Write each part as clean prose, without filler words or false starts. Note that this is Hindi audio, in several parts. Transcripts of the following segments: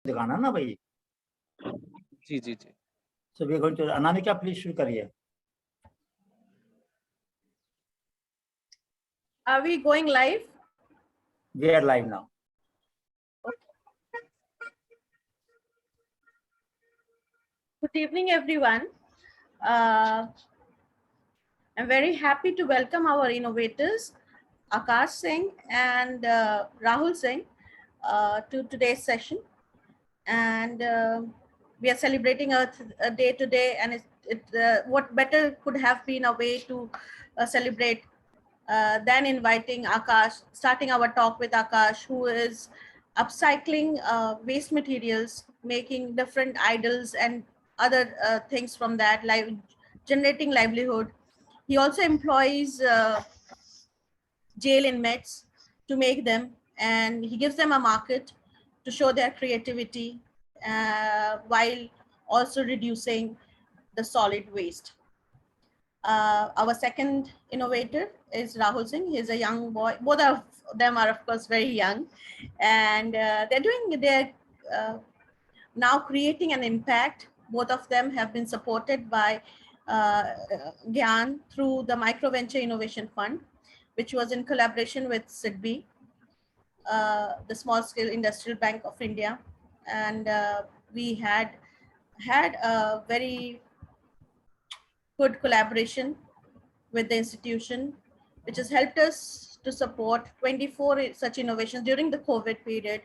दिखाना ना भाई। जी जी जी। So we are going to Anamika, please शुरू करिए। Are we going live? We are live now. Good evening, everyone. I'm very happy to welcome our innovators, Akash Singh and Rahul Singh, to today's session. And we are celebrating a day today, and what better could have been a way to celebrate than inviting Akash, starting our talk with Akash, who is upcycling waste materials, making different idols and other things from that, generating livelihood. He also employs jail inmates to make them, and he gives them a market to show their creativity while also reducing the solid waste. Our second innovator is Rahul Singh. He's a young boy. Both of them are, of course, very young, and they're now creating an impact. Both of them have been supported by Gyan through the Micro Venture Innovation Fund, which was in collaboration with SIDBI, the Small Scale Industrial Bank of India, and we had a very good collaboration with the institution, which has helped us to support 24 such innovations during the COVID period,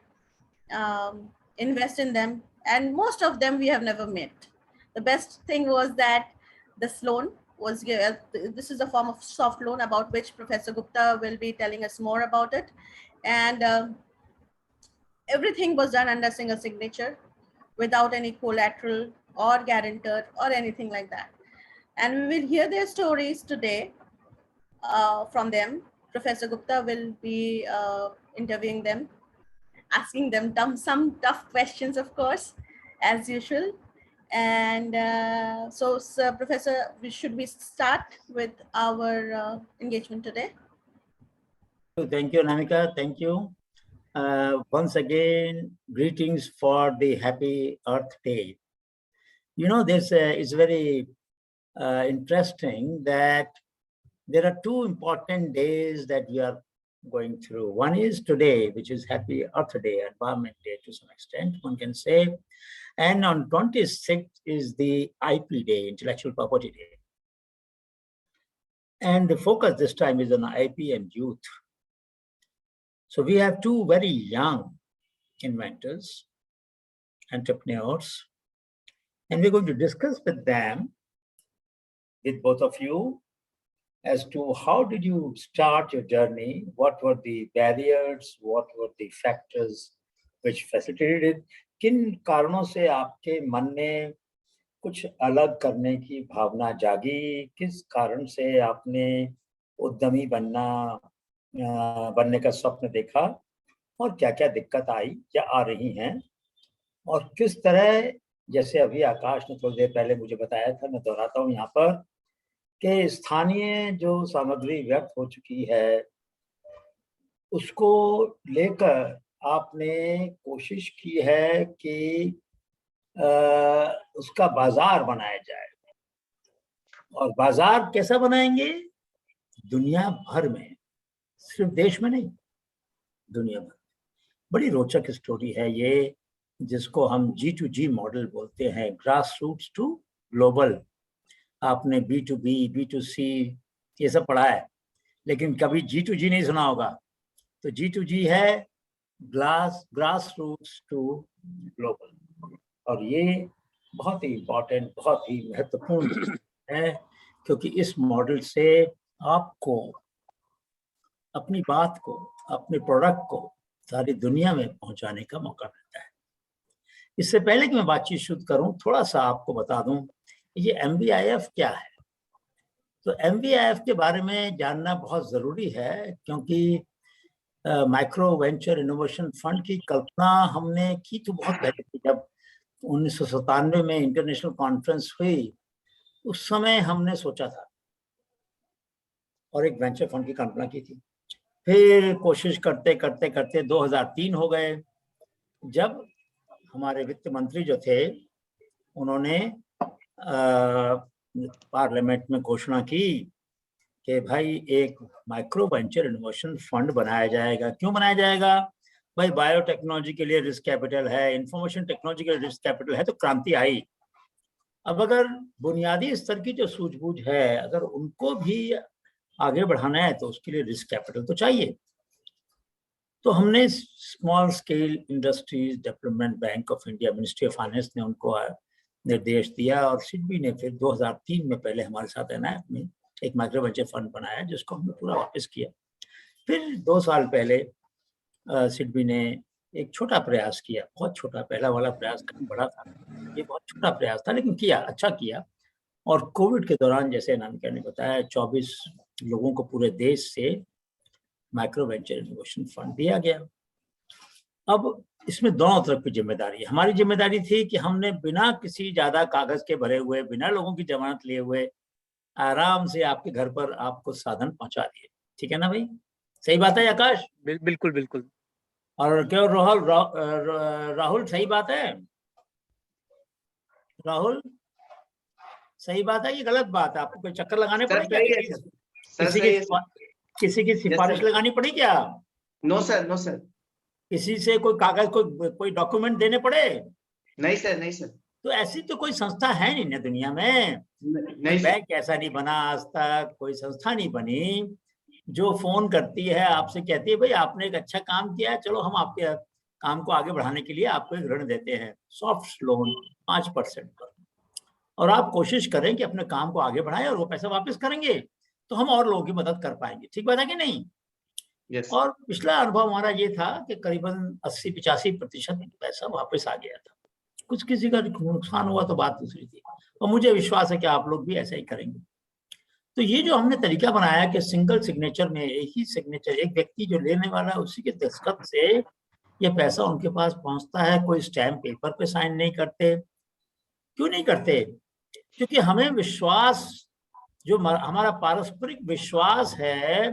invest in them, and most of them we have never met. The best thing was that this loan was given. This is a form of soft loan about which Professor Gupta will be telling us more about it. And everything was done under single signature without any collateral or guarantor or anything like that. And we will hear their stories today from them. Professor Gupta will be interviewing them, asking them some tough questions, of course, as usual. And so, Professor, should we start with our engagement today? Thank you, Anamika. Thank you. Once again, greetings for the Happy Earth Day. You know, this is very interesting that there are two important days that we are going through. One is today, which is Happy Earth Day, Environment Day to some extent, one can say. And on 26th is the IP Day, Intellectual Property Day. And the focus this time is on IP and youth. So we have two very young inventors, entrepreneurs, and we're going to discuss with them, with both of you, as to how did you start your journey, what were the barriers, what were the factors which facilitated it, किन कारणों से आपके मन में कुछ अलग करने की भावना जागी, किस कारण से आपने उद्यमी बनने का स्वप्न देखा और क्या-क्या दिक्कत आई या आ रही हैं, और किस तरह, जैसे अभी आकाश ने थोड़ी देर पहले मुझे बताया था, मैं दोहराता हूँ यहाँ पर, कि स्थानीय जो सामग्री व्यक्त हो चुकी है उसको लेकर आपने कोशिश की है कि उसका बाजार बनाया जाए। और बाजार कैसा बनाएंगे? दुनिया भर में, सिर्फ देश में नहीं, दुनिया भर। बड़ी रोचक स्टोरी है ये, जिसको हम G2G मॉडल बोलते हैं, ग्रास रूट्स टू ग्लोबल। आपने B2B, B2C ये सब पढ़ा है, लेकिन कभी G2G नहीं सुना होगा। तो G2G है ग्रास रूट्स टू ग्लोबल, और ये बहुत ही इम्पोर्टेंट, बहुत ही महत्वपूर्ण है, क्योंकि इस मॉडल से आपको अपनी बात को, अपने प्रोडक्ट को सारी दुनिया में पहुंचाने का मौका मिलता है। इससे पहले कि मैं बातचीत शुरू करूं, थोड़ा सा आपको बता दूं ये MVIF क्या है। तो MVIF के बारे में जानना बहुत ज़रूरी है, क्योंकि माइक्रो वेंचर इनोवेशन फंड की कल्पना हमने की तो बहुत पहले थी, जब 1997 में इंटरनेशनल कॉन्फ्रेंस हुई उस समय हमने सोचा था और एक वेंचर फंड की कल्पना की थी। फिर कोशिश करते करते करते 2003 हो गए, जब हमारे वित्त मंत्री जो थे उन्होंने पार्लियामेंट में घोषणा की कि भाई एक माइक्रो वेंचर इनोवेशन फंड बनाया जाएगा। क्यों बनाया जाएगा? भाई बायोटेक्नोलॉजी के लिए रिस्क कैपिटल है, इंफॉर्मेशन टेक्नोलॉजी के लिए रिस्क कैपिटल है, तो क्रांति आई। अब अगर बुनियादी स्तर की जो सूझबूझ है अगर उनको भी आगे बढ़ाना है तो उसके लिए रिस्क कैपिटल तो चाहिए। तो हमने small scale industries development bank of India, ministry of finance ने उनको निर्देश दिया और सिडबी ने फिर 2003 में पहले हमारे साथ एनआईएफ में एक माइक्रो वेंचर फंड बनाया जिसको हमने पूरा वापस किया। फिर 2 साल पहले सिडबी ने एक छोटा प्रयास किया, बहुत छोटा, पहला वाला प्रयास कहीं बड़ा था, ये बहुत छोटा प्रयास था लेकिन किया, अच्छा किया। और कोविड के दौरान जैसे अनामिका ने बताया 24 लोगों को पूरे देश से माइक्रो वेंचर इनोवेशन फंड दिया गया। अब इसमें दोनों तरफ की जिम्मेदारी है। हमारी जिम्मेदारी थी कि हमने बिना किसी ज्यादा कागज के भरे हुए, बिना लोगों की जमानत लिए हुए आराम से आपके घर पर आपको साधन पहुंचा दिए। ठीक है ना भाई? सही बात है आकाश? बिल्कुल बिल्कुल। और क्या राहुल सही बात है? राहुल सही बात है कि गलत बात है? आपको कोई चक्कर लगाने पड़े क्या? किसी की सिफारिश लगानी पड़ी क्या? No sir, no sir. किसी से कोई कागज, कोई डॉक्यूमेंट देने पड़े? नहीं सर, नहीं सर। तो ऐसी तो कोई संस्था है नहीं ना दुनिया में। नहीं, बैंक ऐसा नहीं बना आज तक, कोई संस्था नहीं बनी जो फोन करती है आपसे, कहती है भाई आपने एक अच्छा काम किया है, चलो हम आपके काम को आगे बढ़ाने के लिए आपको एक ऋण देते हैं, सॉफ्ट लोन 5% पर, और आप कोशिश करें कि अपने काम को आगे बढ़ाएं और वो पैसा वापस करेंगे तो हम और लोगों की मदद कर पाएंगे। ठीक बात है कि नहीं? yes. और पिछला अनुभव हमारा ये था कि करीबन 80-85% पैसा वापस आ गया था। कुछ किसी का नुकसान हुआ तो बात दूसरी थी, और मुझे विश्वास है कि आप लोग भी ऐसा ही करेंगे। तो ये जो हमने तरीका बनाया कि सिंगल सिग्नेचर में एक ही सिग्नेचर, एक व्यक्ति जो लेने वाला है उसी के दस्तखत से ये पैसा उनके पास पहुंचता है, कोई स्टैम्प पेपर पे साइन नहीं करते। क्यों नहीं करते? क्योंकि हमें विश्वास, जो हमारा पारस्परिक विश्वास है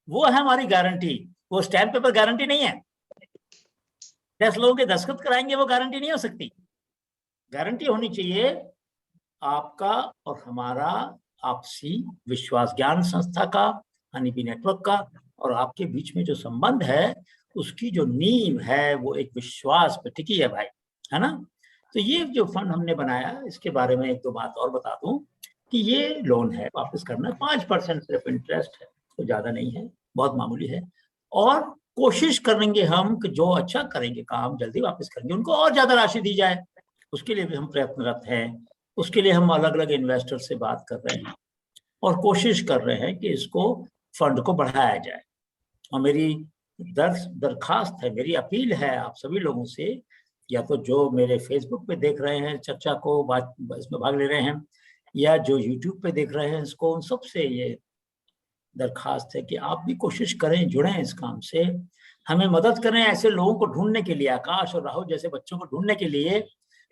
वो है हमारी गारंटी। वो स्टैम्प पेपर गारंटी नहीं है। 10 लोगों के दस्तखत कराएंगे वो गारंटी नहीं हो सकती। गारंटी होनी चाहिए आपका और हमारा आपसी विश्वास, ज्ञान संस्था का, हनीबी नेटवर्क का और आपके बीच में जो संबंध है उसकी जो नींव है वो एक विश्वास पे टिकी है भाई, है ना? तो ये जो फंड हमने बनाया इसके बारे में एक दो बात और बता दूं कि ये लोन है, वापस करना 5% सिर्फ इंटरेस्ट है, तो ज्यादा नहीं है, बहुत मामूली है। और कोशिश करेंगे हम कि जो अच्छा करेंगे काम जल्दी वापस करेंगे, उनको और ज्यादा राशि दी जाए, उसके लिए भी हम प्रयत्नरत हैं। उसके लिए हम अलग अलग इन्वेस्टर से बात कर रहे हैं और कोशिश कर रहे हैं कि इसको फंड को बढ़ाया जाए। और मेरी दरखास्त है, मेरी अपील है आप सभी लोगों से, या तो जो मेरे फेसबुक पे देख रहे हैं चर्चा को, बात इसमें भाग ले रहे हैं, या जो यूट्यूब पे देख रहे हैं इसको, उन सबसे ये दरखास्त है कि आप भी कोशिश करें, जुड़ें इस काम से, हमें मदद करें ऐसे लोगों को ढूंढने के लिए, आकाश और राहुल जैसे बच्चों को ढूंढने के लिए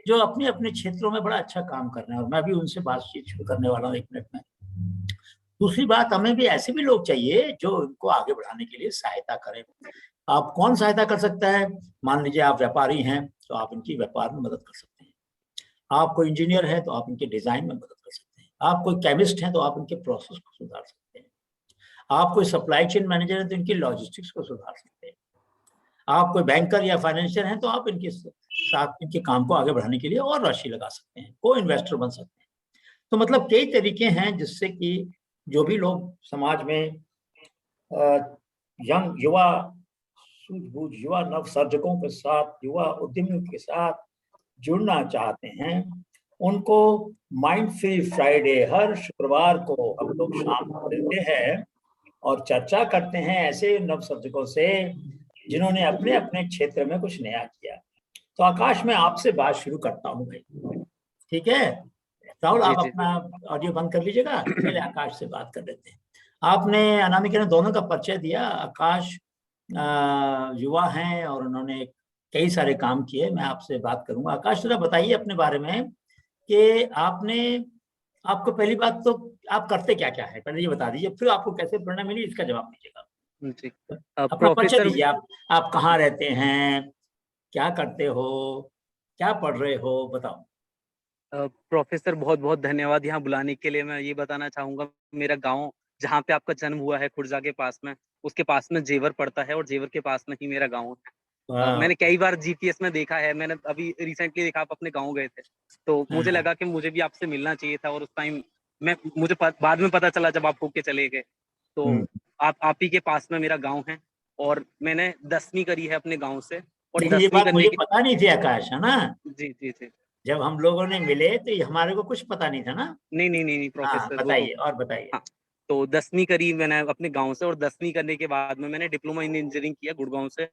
जो अपने अपने क्षेत्रों में बड़ा अच्छा काम कर रहे हैं। और मैं भी उनसे बातचीत शुरू करने वाला हूँ 1 मिनट में। दूसरी बात, हमें भी ऐसे भी लोग चाहिए जो इनको आगे बढ़ाने के लिए सहायता करें। आप कौन सहायता कर सकता है? मान लीजिए आप व्यापारी हैं तो आप इनकी व्यापार में मदद कर सकते हैं। आप कोई इंजीनियर हैं तो आप इनके डिजाइन में मदद कर सकते हैं। आप कोई केमिस्ट हैं तो आप इनके प्रोसेस को सुधार सकते हैं। आप कोई सप्लाई चेन मैनेजर हैं तो इनकी लॉजिस्टिक्स को सुधार सकते हैं। आप कोई बैंकर या फाइनेंशियर हैं तो आप इनके साथ इनके काम को आगे बढ़ाने के लिए और राशि लगा सकते हैं, को इन्वेस्टर बन सकते हैं। तो मतलब कई तरीके हैं जिससे कि जो भी लोग समाज में यंग युवा सूझबूझ युवा नवसर्जकों के साथ, युवा उद्यमियों के साथ जुड़ना चाहते हैं, उनको माइंड फ्री फ्राइडे हर शुक्रवार को हम लोग शाम को देते हैं और चर्चा करते हैं ऐसे नवसर्जकों से जिन्होंने अपने अपने क्षेत्र में कुछ नया किया। तो आकाश, मैं आपसे बात शुरू करता हूँ भाई, ठीक है? राहुल आप अपना ऑडियो बंद कर लीजिएगा, पहले आकाश से बात कर लेते हैं। आपने, अनामिका ने दोनों का परिचय दिया। आकाश युवा हैं और उन्होंने कई सारे काम किए। मैं आपसे बात करूंगा। आकाश जरा बताइए अपने बारे में कि आपने आपको पहली बात तो आप करते क्या क्या है पहले ये बता दीजिए, फिर आपको कैसे प्रेरणा मिली इसका जवाब दीजिएगा। जी अपना परिचय प्रोफेसर दीजिए, आप कहाँ रहते हैं, क्या करते हो, क्या पढ़ रहे हो, बताओ। प्रोफेसर बहुत बहुत धन्यवाद यहाँ बुलाने के लिए। मैं ये बताना चाहूंगा, मेरा गांव जहाँ पे आपका जन्म हुआ है खुर्जा के पास में, उसके पास में जेवर पड़ता है और जेवर के पास में ही मेरा गांव है। वाह, मैंने कई बार जीपीएस में देखा है, मैंने अभी रिसेंटली देखा आप अपने गांव गए थे, तो मुझे हाँ, लगा कि मुझे भी आपसे मिलना चाहिए था। और उस टाइम मुझे बाद में पता चला जब आप होके चले गए, तो आप ही के पास में मेरा गांव है। और मैंने 10वीं करी है अपने गांव से। और लेकिन ये 10वीं बात करने मुझे के पता नहीं थी आकाश, है ना। जी जी जी जब हम लोगों ने मिले तो ये हमारे को कुछ पता नहीं था ना। नहीं नहीं नहीं नहीं हाँ, प्रोफेसर, वो तो बताइए और बताइए। हाँ। तो 10वीं करी मैंने अपने गांव से, और 10वीं करने के बाद में मैंने डिप्लोमा इन इंजीनियरिंग किया गुड़गांव से।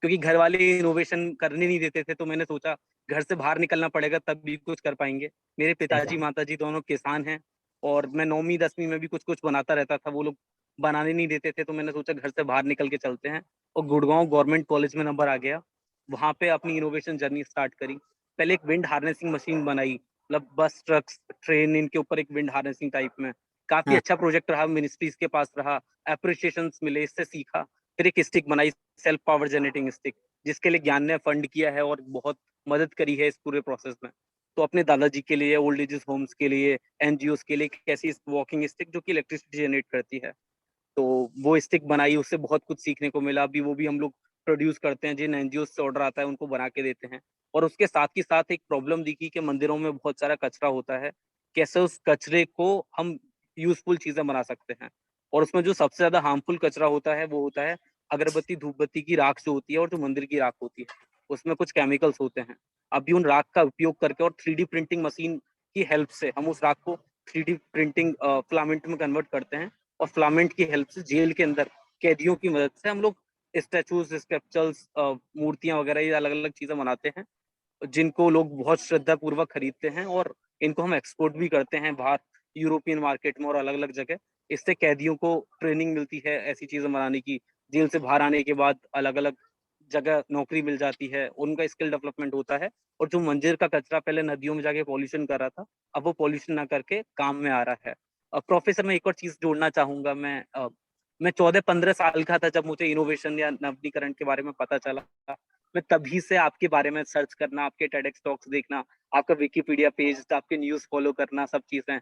क्योंकि घर वाले इनोवेशन करने नहीं देते थे, तो मैंने सोचा घर से बाहर निकलना पड़ेगा तब भी कुछ कर पाएंगे। मेरे सही पिताजी बात। माताजी दोनों किसान हैं, और मैं 9वीं 10वीं में भी कुछ कुछ बनाता रहता था, वो लोग बनाने नहीं देते थे, तो मैंने सोचा घर से बाहर निकल के चलते हैं। और गुड़गांव गवर्नमेंट कॉलेज में नंबर आ गया, वहां पे अपनी इनोवेशन जर्नी स्टार्ट करी। पहले एक विंड हार्नेसिंग मशीन बनाई, मतलब बस ट्रक्स ट्रेन इनके ऊपर एक विंड हार्नेसिंग टाइप में। काफी हाँ, अच्छा प्रोजेक्ट रहा, मिनिस्ट्रीज के पास रहा, अप्रिशिएशन मिले, इससे सीखा। फिर एक स्टिक बनाई, सेल्फ पावर जनरेटिंग स्टिक, जिसके लिए ज्ञान ने फंड किया है और बहुत मदद करी है इस पूरे प्रोसेस में। तो अपने दादाजी के लिए, ओल्ड एजेस होम्स के लिए, एनजीओ के लिए एक ऐसी वॉकिंग स्टिक जो कि इलेक्ट्रिसिटी जनरेट करती है, तो वो स्टिक बनाई, उससे बहुत कुछ सीखने को मिला। अभी वो भी हम लोग प्रोड्यूस करते हैं, जिन एनजीओ से ऑर्डर आता है उनको बना के देते हैं। और उसके साथ ही साथ एक प्रॉब्लम दिखी कि मंदिरों में बहुत सारा कचरा होता है, कैसे उस कचरे को हम यूजफुल चीजें बना सकते हैं। और उसमें जो सबसे ज्यादा हार्मफुल कचरा होता है वो होता है अगरबत्ती धूप बत्ती की राख जो होती है, और जो मंदिर की राख होती है, उसमें कुछ केमिकल्स होते हैं। अभी उन राख का उपयोग करके और 3D प्रिंटिंग मशीन की हेल्प से हम उस राख को 3D प्रिंटिंग फिलामेंट में कन्वर्ट करते हैं। और फिलामेंट की हेल्प से जेल के अंदर कैदियों की मदद से हम लोग स्टैचूज, स्कल्पचर्स, मूर्तियां वगैरह, ये अलग अलग चीजें बनाते हैं, जिनको लोग बहुत श्रद्धा पूर्वक खरीदते हैं। और इनको हम एक्सपोर्ट भी करते हैं बाहर, यूरोपियन मार्केट में और अलग अलग जगह। इससे कैदियों को ट्रेनिंग मिलती है ऐसी चीजें बनाने की। जेल से बाहर आने के बाद अलग अलग जगह नौकरी मिल जाती है, उनका स्किल डेवलपमेंट होता है। और जो मंदिर का कचरा पहले नदियों में जाके पॉल्यूशन कर रहा था, अब वो पॉल्यूशन ना करके काम में आ रहा है। प्रोफेसर, मैं एक और चीज जोड़ना चाहूंगा। मैं 14-15 साल का था जब मुझे इनोवेशन या नवीनीकरण के बारे में पता चला। मैं तभी से आपके बारे में सर्च करना, आपके टेडेक्स टॉक्स देखना, आपका विकिपीडिया पेज, आपके न्यूज फॉलो करना, सब चीजें।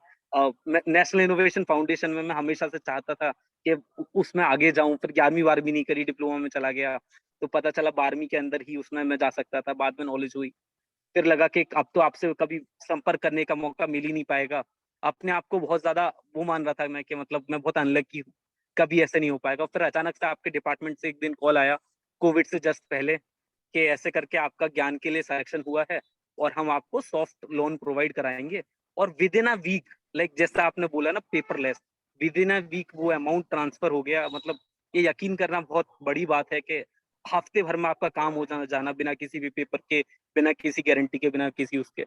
मैं नेशनल इनोवेशन फाउंडेशन में मैं हमेशा से चाहता था कि उसमें आगे जाऊं। फिर 11वीं नहीं करी, डिप्लोमा में चला गया, तो पता चला 12वीं के अंदर ही उसमें मैं जा सकता था। बाद में नॉलेज हुई, फिर लगा कि अब तो आपसे कभी संपर्क करने का मौका मिल ही नहीं पाएगा। अपने आप को बहुत ज्यादा वो मान रहा था मैं, कि मतलब मैं बहुत अनलकी हूँ, कभी ऐसे नहीं हो पाएगा। फिर अचानक से आपके डिपार्टमेंट से एक दिन कॉल आया, कोविड से जस्ट पहले, कि ऐसे करके आपका ज्ञान के लिए सिलेक्शन हुआ है, और हम आपको सॉफ्ट लोन प्रोवाइड कराएंगे। और within a week, like जैसा आपने बोला ना paperless, within a week वो अमाउंट ट्रांसफर हो गया। मतलब ये यकीन करना बहुत बड़ी बात है कि हफ्ते भर में आपका काम हो जाना, बिना किसी भी पेपर के, बिना किसी गारंटी के, बिना किसी उसके।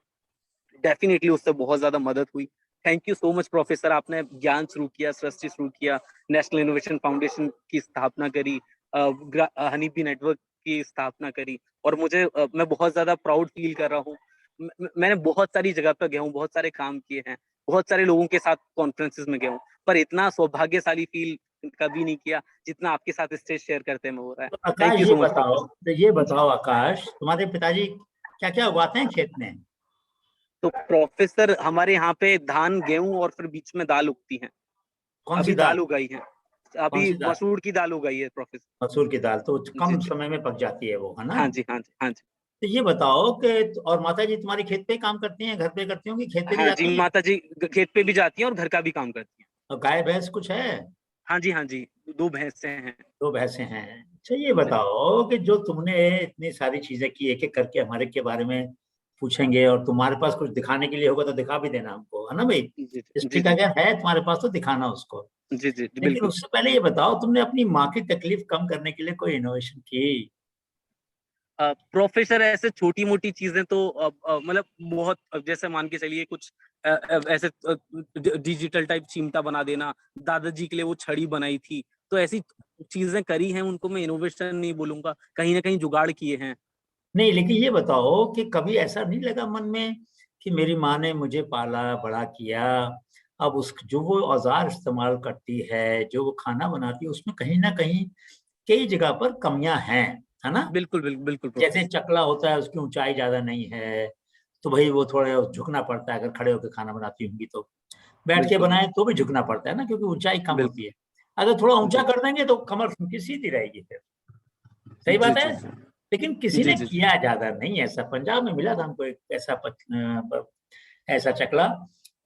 डेफिनेटली उससे बहुत ज्यादा मदद हुई। Thank you so much professor. आपने ज्ञान शुरू किया, सृष्टि शुरू किया, नेशनल इनोवेशन फाउंडेशन की स्थापना करी, हनी बी नेटवर्क की स्थापना करी। और मैं बहुत ज्यादा प्राउड फील कर रहा हूँ। मैंने बहुत सारी जगह पर गया हूँ, बहुत सारे काम किए हैं, बहुत सारे लोगों के साथ कॉन्फ्रेंसेस में गया हूँ, पर इतना सौभाग्यशाली फील कभी नहीं किया जितना आपके साथ स्टेज शेयर करते में हो रहा है। तो थैंक आकाश यू ये सो मच बताओ, प्रोफेसर। तो ये जी। बताओ आकाश, तुम्हारे पिताजी क्या क्या उगाते हैं खेत में? तो प्रोफेसर, हमारे यहाँ पे धान, गेहूं और फिर बीच में दाल उगती है। कौन सी अभी दाल? दाल उगाई है, कौन अभी सी दाल? मसूर की दाल उगाई है प्रोफेसर। मसूर की दाल तो जी कम जी। समय में पक जाती है वो, है ना। हाँ जी हाँ जी हाँ जी। तो ये बताओ कि और माता जी तुम्हारी खेत पे ही काम करती हैं, घर पे करती होंगी, खेत पे भी हाँ जी, जाती हैं? माता जी खेत पे भी जाती हैं और घर का भी काम करती हैं। और गाय भैंस कुछ है? हाँ जी हाँ जी, 2 भैंसे हैं। दो भैंसे हैं। अच्छा ये जी बताओ कि जो तुमने इतनी सारी चीजें की, एक एक करके हमारे के बारे में पूछेंगे, और तुम्हारे पास कुछ दिखाने के लिए होगा तो दिखा भी देना हमको, है ना भाई। जी जी जी स्टिक जी अगर है तुम्हारे पास तो दिखाना उसको। जी जी जी, लेकिन बिल्कुल। उससे पहले ये बताओ, तुमने अपनी माँ की तकलीफ कम करने के लिए कोई इनोवेशन की? प्रोफेसर, ऐसे छोटी मोटी चीजें तो मतलब बहुत, जैसे मान के चलिए कुछ ऐसे डिजिटल टाइप चिमटा बना देना, दादाजी के लिए वो छड़ी बनाई थी, तो ऐसी चीजें करी हैं, उनको मैं इनोवेशन नहीं बोलूंगा, कहीं ना कहीं जुगाड़ किए हैं। नहीं, लेकिन ये बताओ कि कभी ऐसा नहीं लगा मन में कि मेरी माँ ने मुझे पाला बड़ा किया, अब उस जो वो औजार इस्तेमाल करती है, जो वो खाना बनाती है, उसमें कहीं ना कहीं कई जगह पर कमियां हैं, है ना। बिल्कुल बिल्कुल बिल्कुल जैसे प्रोफेसर। चकला होता है, उसकी ऊंचाई ज्यादा नहीं है, तो भाई वो थोड़ा झुकना पड़ता है, अगर खड़े होकर खाना बनाती होंगी तो। बैठ के बिल्कुल बनाए तो भी झुकना पड़ता है ना, क्योंकि ऊंचाई कम बिल्कुल होती है। अगर थोड़ा ऊंचा जी कर देंगे तो कमर उनकी सीधी रहेगी फिर। सही जी बात है। जी जी लेकिन किसी जी ने जी जी किया ज्यादा नहीं ऐसा। पंजाब में मिला था हमको एक ऐसा ऐसा चकला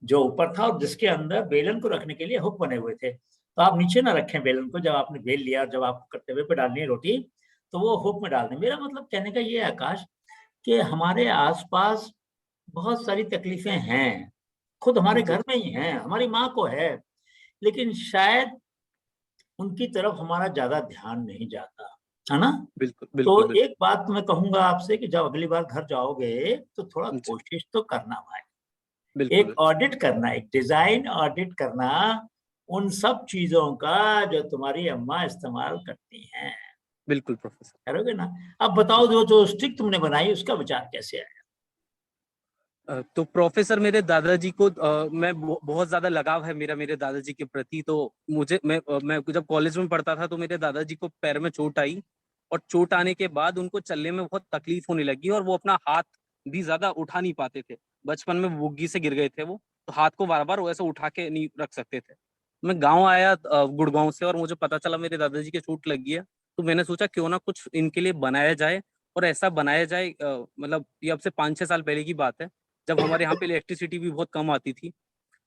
जो ऊपर था, और जिसके अंदर बेलन को रखने के लिए हुक बने हुए थे। तो आप नीचे ना रखें बेलन को, जब आपने बेल लिया और जब आपको कट्टे हुए पे डालनी है रोटी, तो वो हुक में डाल दें। मेरा मतलब कहने का ये है आकाश, कि हमारे आसपास बहुत सारी तकलीफें हैं, खुद हमारे जी घर में ही हैं, हमारी माँ को है, लेकिन शायद उनकी तरफ हमारा ज्यादा ध्यान नहीं जाता, है ना। बिल्कुल तो बिल्कुल बिल्कुल एक बात मैं कहूंगा आपसे कि जब अगली बार घर जाओगे तो थोड़ा जी कोशिश तो करना भाई, बिल्कुल एक बिल्कुल ऑडिट करना, एक डिजाइन ऑडिट करना उन सब चीजों का जो तुम्हारी अम्मा इस्तेमाल करती हैं। बिल्कुल प्रोफेसर। करोगे ना। अब बताओ, जो जो स्टिक तुमने बनाई उसका विचार कैसे आया। तो प्रोफेसर मेरे दादाजी को बहुत ज्यादा लगाव है मेरा मेरे दादाजी के प्रति। तो मैं जब कॉलेज में पढ़ता था तो मेरे दादाजी को पैर में चोट आई, और चोट आने के बाद उनको चलने में बहुत तकलीफ होने लगी, और वो अपना हाथ भी ज्यादा उठा नहीं पाते थे। बचपन में बुग्गी से गिर गए थे वो, तो हाथ को बार बार वैसे उठा के नहीं रख सकते थे। मैं गाँव आया गुड़गांव से, और मुझे पता चला मेरे दादाजी के चोट लगी है। तो मैंने सोचा क्यों ना कुछ इनके लिए बनाया जाए, और ऐसा बनाया जाए, मतलब ये अब से 5-6 साल पहले की बात है, जब हमारे यहाँ पे इलेक्ट्रिसिटी भी बहुत कम आती थी।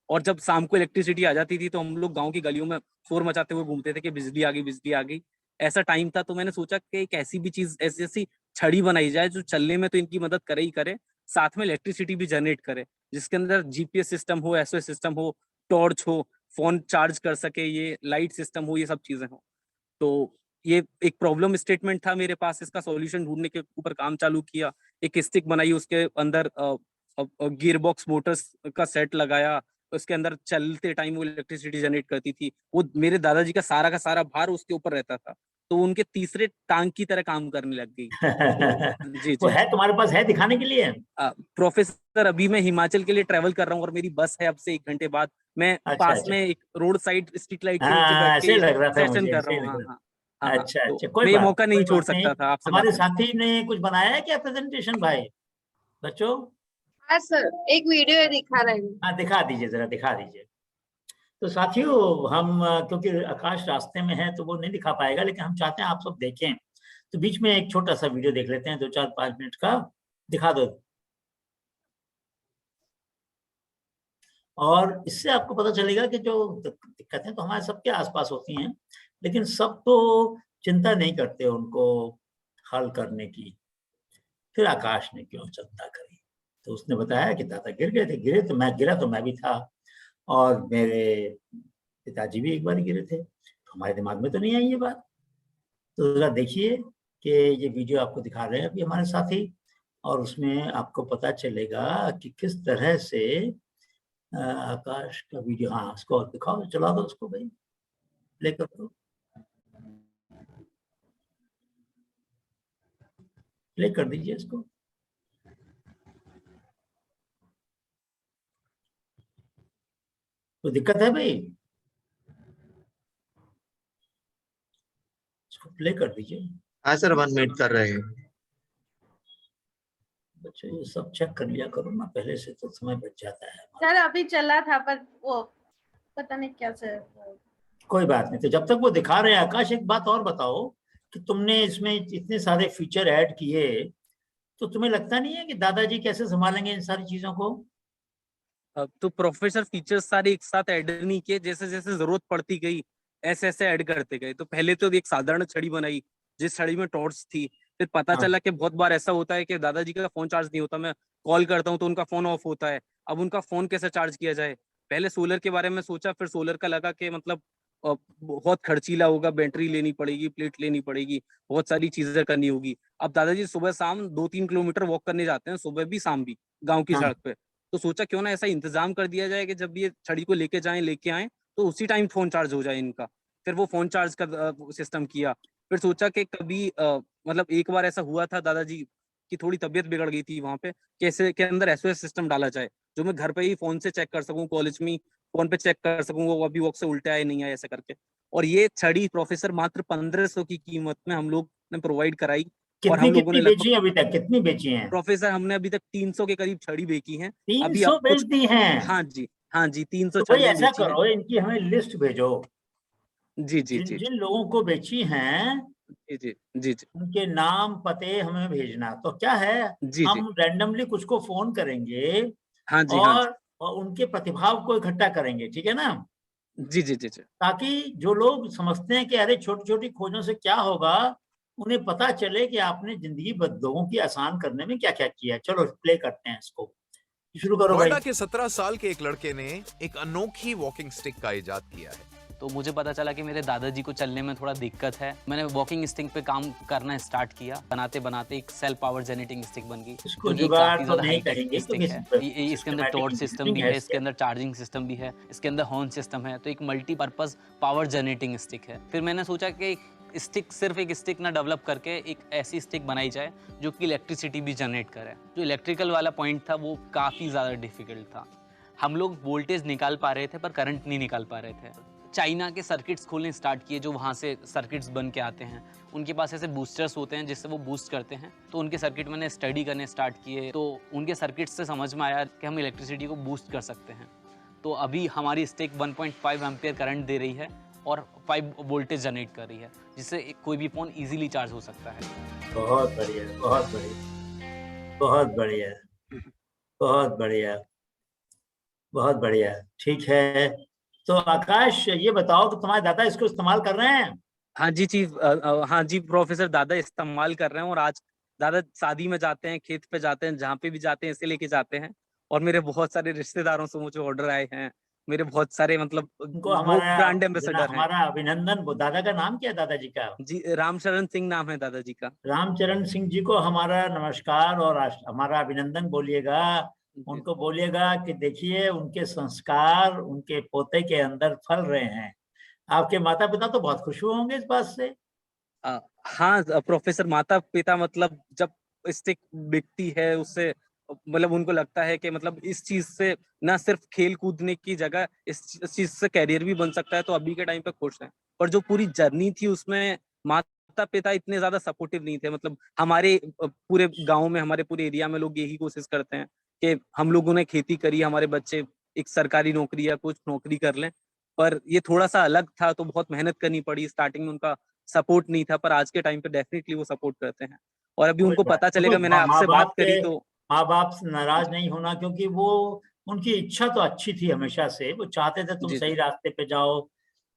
और जब शाम को इलेक्ट्रिसिटी आ जाती थी तो हम लोग गांव की गलियों में शोर मचाते हुए घूमते थे कि बिजली आ गई, बिजली आ गई। ऐसा टाइम था, तो मैंने सोचा कि एक ऐसी भी चीज, ऐसी ऐसी छड़ी बनाई जाए जो चलने में तो इनकी मदद करे ही करे, साथ में इलेक्ट्रिसिटी भी जनरेट करे, जिसके अंदर जीपीएस सिस्टम हो, एसओएस सिस्टम हो, टॉर्च हो, फोन चार्ज कर सके, ये लाइट सिस्टम हो, ये सब चीजें हो। तो ये एक प्रॉब्लम स्टेटमेंट था मेरे पास, इसका सॉल्यूशन ढूंढने के ऊपर काम चालू किया। एक स्टिक बनाई, उसके अंदर गियर बॉक्स मोटर्स का सेट लगाया, उसके अंदर चलते टाइम वो इलेक्ट्रिसिटी जनरेट करती थी। वो मेरे दादाजी का सारा भार उसके ऊपर रहता था, तो उनके तीसरे टांग की तरह काम करने लग गई। तो जी वो जी है जी। तुम्हारे पास, है दिखाने के लिए। प्रोफेसर अभी मैं हिमाचल के लिए ट्रेवल कर रहा हूँ, और मेरी बस है अब से 1 घंटे बाद। मैं अच्छा पास अच्छा। में एक रोड साइड स्ट्रीट लाइट के नीचे हाँ, बैठ ऐसे के लग रहा था सेशन मुझे, कर रहा ऐसे हूँ। लग हाँ हाँ हाँ रहा। हाँ। अच्छा तो अच्छा, मैं ये मौका नहीं कोई छोड़ बात नहीं। सकता था आपसे बात हमारे करने साथी ने कुछ बनाया है क्या प्रेजेंटेशन भाई, बच्चों। हाँ सर, एक वीडियो दिखा रहे हैं। हाँ, दिखा दीजिए, जरा दिखा दीजिए। तो साथियों, हम क्योंकि आकाश रास्ते में है तो वो नहीं दिखा पाएगा, लेकिन हम चाहते हैं आप सब देखें, तो बीच में एक छोटा सा वीडियो देख लेते हैं, 2-4-5 मिनट का। दिखा दो। और इससे आपको पता चलेगा कि जो दिक्कतें तो हमारे सबके आसपास होती हैं, लेकिन सब तो चिंता नहीं करते उनको हल करने की। फिर आकाश ने क्यों चिंता करी, तो उसने बताया कि दादा गिर गए थे, गिरा तो मैं भी था, और मेरे पिताजी भी एक बार गिरे थे, तो हमारे दिमाग में तो नहीं आई ये बात। तो जरा देखिए कि ये वीडियो आपको दिखा रहे हैं अभी हमारे साथी, और उसमें आपको पता चलेगा कि किस तरह से आकाश का वीडियो। हाँ, उसको दिखाओ, चला दो उसको भाई, प्ले कर दो, प्ले कर दीजिए इसको। तो दिक्कत है भाई, इसको प्ले कर दीजिए। हाँ सर, 1 मिनट कर रहे हैं। बच्चे ये सब चेक कर लिया करो ना पहले से, तो समय बच जाता है। सर अभी चला था पर वो पता नहीं कैसे। कोई बात नहीं, तो जब तक वो दिखा रहे हैं, आकाश एक बात और बताओ कि तुमने इसमें इतने सारे फीचर ऐड किए, तो तुम्हें लगता नहीं है कि दादाजी कैसे संभालेंगे इन सारी चीजों को। तो प्रोफेसर फीचर्स सारे एक साथ ऐड नहीं किए, जैसे जैसे जरूरत पड़ती गई ऐसे ऐसे ऐड करते गए। तो पहले तो एक साधारण छड़ी बनाई जिस छड़ी में टॉर्च थी। फिर पता हाँ चला कि बहुत बार ऐसा होता है कि दादाजी का फोन चार्ज नहीं होता, मैं कॉल करता हूँ तो उनका फोन ऑफ होता है। अब उनका फोन कैसे चार्ज किया जाए। पहले सोलर के बारे में सोचा, फिर सोलर का लगा कि मतलब बहुत खर्चीला होगा, बैटरी लेनी पड़ेगी, प्लेट लेनी पड़ेगी, बहुत सारी चीजें करनी होगी। अब दादाजी सुबह शाम 2-3 किलोमीटर वॉक करने जाते हैं, सुबह भी शाम भी, गाँव की हाँ। सड़क पे। तो सोचा क्यों ना ऐसा इंतजाम कर दिया जाए कि जब ये छड़ी को लेके आए तो उसी टाइम फोन चार्ज हो जाए इनका। फिर वो फोन चार्ज का सिस्टम किया। फिर सोचा कि कभी मतलब एक बार ऐसा हुआ था दादाजी कि थोड़ी तबीयत बिगड़ गई थी वहाँ पे, कैसे के अंदर एसओएस सिस्टम डाला जाए, जो मैं घर पे ही फोन से चेक कर सकूं, कॉलेज में फोन पे चेक कर सकूं वो अभी वॉक से उल्टे आए नहीं आए ऐसे करके। और ये छड़ी प्रोफेसर मात्र 1500 की कीमत में हम लोग ने प्रोवाइड कराई। और कितनी हम लोगों कितनी ने बेची अभी तक, कितनी बेची हैं? प्रोफेसर हमने अभी तक 300 के करीब छड़ी बेची हैं। अभी 300 अब बेच कुछ, दी हैं? हाँ जी, हाँ जी, 300 तो भाई छड़ियाँ ऐसा बेची हैं। करो, इनकी हमें लिस्ट भेजो, जी जी जिन जी जिन लोगों को बेची हैं जी जी जी जी उनके नाम पते हमें भेजना। तो क्या है, जी जी, हम रैंडमली कुछ को फोन करेंगे हाँ जी, हाँ जी, और उनके प्रतिभाव को इकट्ठा करेंगे, ठीक है ना? जी जी जी जी, ताकि जो लोग समझते हैं कि अरे छोटी छोटी खोजों से क्या होगा, उन्हें पता चले कि आपने जिंदगी लोगों की आसान करने में क्या क्या किया है। चलो प्ले करते हैं इसको, शुरू करो भाई। नोएडा के 17 साल के एक लड़के ने एक अनोखी वॉकिंग स्टिक का इजाद किया है। तो मुझे पता चला कि मेरे दादाजी को चलने में थोड़ा दिक्कत है। मैंने वॉकिंग स्टिक पे काम करना स्टार्ट किया। बनाते बनाते एक सेल्फ पावर जेनेटिंग स्टिक बन गई, इसको जो कि जुगाड़ काफी तो ज्यादा नहीं हाईटेक कहेंगे स्टिक है। इसके अंदर टॉर्च सिस्टम भी है, इसके अंदर चार्जिंग सिस्टम भी है, इसके अंदर हॉर्न सिस्टम है। तो एक मल्टीपर्पज पावर जनरेटिंग स्टिक है। फिर मैंने सोचा कि स्टिक, सिर्फ एक स्टिक ना डेवलप करके एक ऐसी स्टिक बनाई जाए जो कि इलेक्ट्रिसिटी भी जनरेट करे। जो इलेक्ट्रिकल वाला पॉइंट था वो काफ़ी ज़्यादा डिफिकल्ट था। हम लोग वोल्टेज निकाल पा रहे थे पर करंट नहीं निकाल पा रहे थे। चाइना के सर्किट्स खोलने स्टार्ट किए, जो वहाँ से सर्किट्स बन के आते हैं। उनके पास ऐसे बूस्टर्स होते हैं जिससे वो बूस्ट करते हैं। तो उनके सर्किट मैंने स्टडी करने स्टार्ट किए, तो उनके सर्किट्स से समझ में आया कि हम इलेक्ट्रिसिटी को बूस्ट कर सकते हैं। तो अभी हमारी स्टिक 1.5 एम्पियर करंट दे रही है और 5 वोल्टेज जनरेट कर रही है, जिससे कोई भी फ़ोन ईजिली चार्ज हो सकता है। बहुत बढ़िया, बहुत बढ़िया, बहुत बढ़िया, बहुत बढ़िया, बहुत बढ़िया। ठीक है, तो आकाश ये बताओ कि तुम्हारे दादा इसको इस्तेमाल कर रहे हैं? हाँ जी चीफ, हाँ जी प्रोफेसर, दादा इस्तेमाल कर रहे हैं। और आज दादा शादी में जाते हैं, खेत पे जाते हैं, जहाँ पे भी जाते हैं इसे लेके जाते हैं। और मेरे बहुत सारे रिश्तेदारों से मुझे ऑर्डर आए हैं। मेरे बहुत सारे मतलब उनको वो हमारा ब्रांड एम्बेसडर हैं। हमारा अभिनंदन। वो दादा का नाम क्या है, दादाजी का? जी, रामचरण सिंह नाम है दादाजी का। रामचरण सिंह जी को हमारा नमस्कार और हमारा अभिनंदन बोलिएगा। जी उनको बोलिएगा कि देखिए उनके संस्कार उनके पोते के अंदर फल रहे हैं। आपके माता पिता तो बहुत खुश हुए होंगे इस बात से। हाँ प्रोफेसर, माता पिता मतलब जब स्टिक बिकती है उससे, मतलब उनको लगता है कि मतलब इस चीज से ना सिर्फ खेल कूदने की जगह इस चीज से कैरियर भी बन सकता है, तो अभी के टाइम पे खुश हैं। पर जो पूरी जर्नी थी उसमें माता पिता इतने ज्यादा सपोर्टिव नहीं थे। मतलब हमारे पूरे गांव में, हमारे पूरे एरिया में लोग यही कोशिश करते हैं कि हम लोगों ने खेती करी, हमारे बच्चे एक सरकारी नौकरी या कुछ नौकरी कर लें। पर ये थोड़ा सा अलग था, तो बहुत मेहनत करनी पड़ी। स्टार्टिंग में उनका सपोर्ट नहीं था, पर आज के टाइम पे डेफिनेटली वो सपोर्ट करते हैं। और अभी कोई उनको बात पता देखो, चलेगा, मैंने आपसे बात करी तो। माँ बाप से नाराज जी नहीं होना, क्योंकि वो उनकी इच्छा तो अच्छी थी हमेशा से। वो चाहते थे तुम जी सही रास्ते पे जाओ,